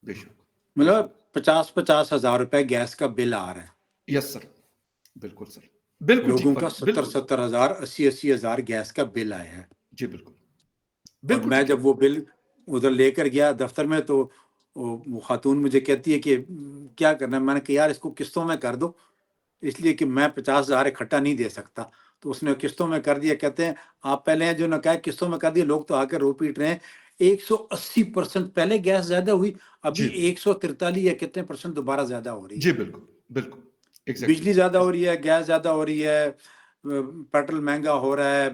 [SPEAKER 1] بے شک، بے
[SPEAKER 3] مطلب
[SPEAKER 1] شک.
[SPEAKER 3] 50 ہزار روپے گیس کا بل آ رہا ہے،
[SPEAKER 1] یس سر، بالکل سر، بالکل ٹھیک
[SPEAKER 3] لوگوں کا
[SPEAKER 1] فرمایا،
[SPEAKER 3] 70
[SPEAKER 1] بالکل
[SPEAKER 3] 70 ہزار 80 ہزار گیس کا بل آیا ہے.
[SPEAKER 1] جی بالکل،
[SPEAKER 3] اور
[SPEAKER 1] بالکل
[SPEAKER 3] میں
[SPEAKER 1] ٹھیک ہے.
[SPEAKER 3] جب وہ بل ادھر لے کر گیا دفتر میں تو وہ خاتون مجھے کہتی ہے کہ کیا کرنا ہے. میں نے کہا یار اس کو قسطوں میں کر دو، اس لیے کہ میں 50 ہزار اکٹھا نہیں دے سکتا. تو اس نے قسطوں میں کر دیا. کہتے ہیں آپ پہلے ہیں جو نہ کہا قسطوں میں کر دیا. لوگ تو آ کے رو پیٹ رہے ہیں. 180% پہلے گیس زیادہ ہوئی، ابھی
[SPEAKER 1] جی
[SPEAKER 3] 143 یا کتنے % دوبارہ زیادہ ہو رہی
[SPEAKER 1] جی
[SPEAKER 3] ہے.
[SPEAKER 1] بالکل بالکل،
[SPEAKER 3] بجلی
[SPEAKER 1] ایگزیکٹلی.
[SPEAKER 3] زیادہ ہو رہی ہے، گیس زیادہ ہو رہی ہے، پیٹرول مہنگا ہو رہا ہے.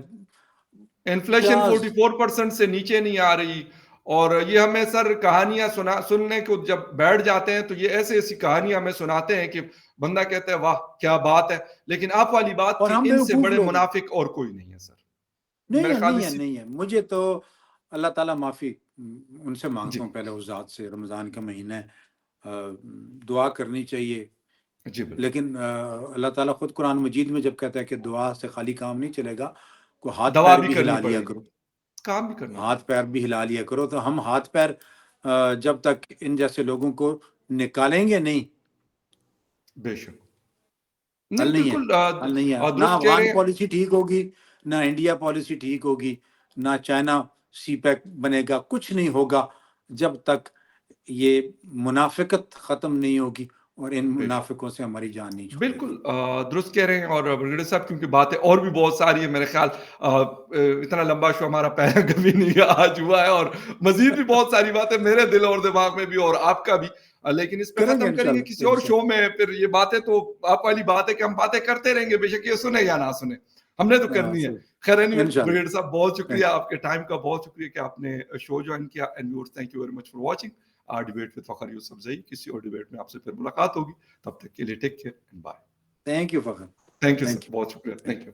[SPEAKER 1] انفلیشن
[SPEAKER 3] کیا
[SPEAKER 1] 44% سے نیچے نہیں آ رہی. اور یہ ہمیں سر کہانیاں سننے کو جب بیٹھ جاتے ہیں تو یہ ایسے ایسی کہانیاں ہمیں سناتے ہیں کہ بندہ کہتا ہے واہ کیا بات ہے. لیکن آپ والی بات
[SPEAKER 3] اور
[SPEAKER 1] کہ
[SPEAKER 3] ہم
[SPEAKER 1] ان سے
[SPEAKER 3] بیوقوف
[SPEAKER 1] بڑے
[SPEAKER 3] لوگ ہیں.
[SPEAKER 1] منافق اور کوئی نہیں ہے سر.
[SPEAKER 3] نہیں
[SPEAKER 1] میرے
[SPEAKER 3] ہے،
[SPEAKER 1] خیال
[SPEAKER 3] نہیں ہے،
[SPEAKER 1] اسی.
[SPEAKER 3] نہیں ہے. مجھے تو اللہ تعالیٰ معافی ان سے
[SPEAKER 1] جی
[SPEAKER 3] مانگتا ہوں پہلے اس ذات سے. رمضان کا مہینہ ہے، دعا کرنی چاہیے.
[SPEAKER 1] جی بالکل.
[SPEAKER 3] لیکن اللہ تعالیٰ خود قرآن مجید میں جب کہتا ہے کہ دعا سے خالی کام نہیں چلے گا، کو ہاتھ
[SPEAKER 1] دوا
[SPEAKER 3] پیر
[SPEAKER 1] بھی
[SPEAKER 3] بھی
[SPEAKER 1] کرنی
[SPEAKER 3] ہلا لیا
[SPEAKER 1] پڑے گی،
[SPEAKER 3] کرو،
[SPEAKER 1] کام بھی کرنا
[SPEAKER 3] ہاتھ
[SPEAKER 1] پڑے
[SPEAKER 3] پیر بھی ہلا لیا کرو. تو ہم ہاتھ پیر جب تک ان جیسے لوگوں کو نکالیں گے نہیں،
[SPEAKER 1] گا. بے شک.
[SPEAKER 3] حل
[SPEAKER 1] نہیں
[SPEAKER 3] نہیں ہے،
[SPEAKER 1] بالکل
[SPEAKER 3] حل نہیں ہے. نہ
[SPEAKER 1] درست کہہ رہے
[SPEAKER 3] افغان
[SPEAKER 1] ہیں.
[SPEAKER 3] پالیسی ٹھیک ہوگی، نہ انڈیا پالیسی ٹھیک ہوگی، نہ چائنا سی پیک بنے گا. کچھ نہیں ہوگا جب تک یہ منافقت ختم نہیں ہوگی اور ان
[SPEAKER 1] بے شک
[SPEAKER 3] منافقوں سے ہماری جان نہیں چھوٹے
[SPEAKER 1] بالکل
[SPEAKER 3] گی.
[SPEAKER 1] درست کہہ رہے ہیں. اور برگیڈیئر صاحب کیونکہ باتیں اور بھی بہت ساری ہیں، میرے خیال اتنا لمبا شو ہمارا پہلا کبھی نہیں آج ہوا ہے، اور مزید بھی بہت ساری باتیں میرے دل اور دماغ میں بھی اور آپ کا بھی. لیکن اس پہ
[SPEAKER 3] کریں گے
[SPEAKER 1] ختم کریں گے
[SPEAKER 3] انشاءاللہ،
[SPEAKER 1] کسی اور شو میں. پھر یہ باتیں تو آپ والی بات ہے کہ ہم باتیں کرتے رہیں گے، بے شک یہ سنیں یا نہ سنیں، ہم نے تو کرنی ہے. خیر
[SPEAKER 3] انشاءاللہ.
[SPEAKER 1] برگیڈیئر صاحب بہت شکریہ،
[SPEAKER 3] تھینک
[SPEAKER 1] آپ کے ٹائم کا بہت شکریہ کہ آپ نے شو جوائن کیا. And viewers thank you very much for watching debate with فخر یوسفزئی. کسی اور ڈیبیٹ میں آپ سے پھر ملاقات ہوگی، تب تک کے لیے take care and bye.
[SPEAKER 3] You Fakhar.
[SPEAKER 1] Thank you
[SPEAKER 3] thank
[SPEAKER 1] sir,
[SPEAKER 3] you.
[SPEAKER 1] بہت شکریہ. Thank you.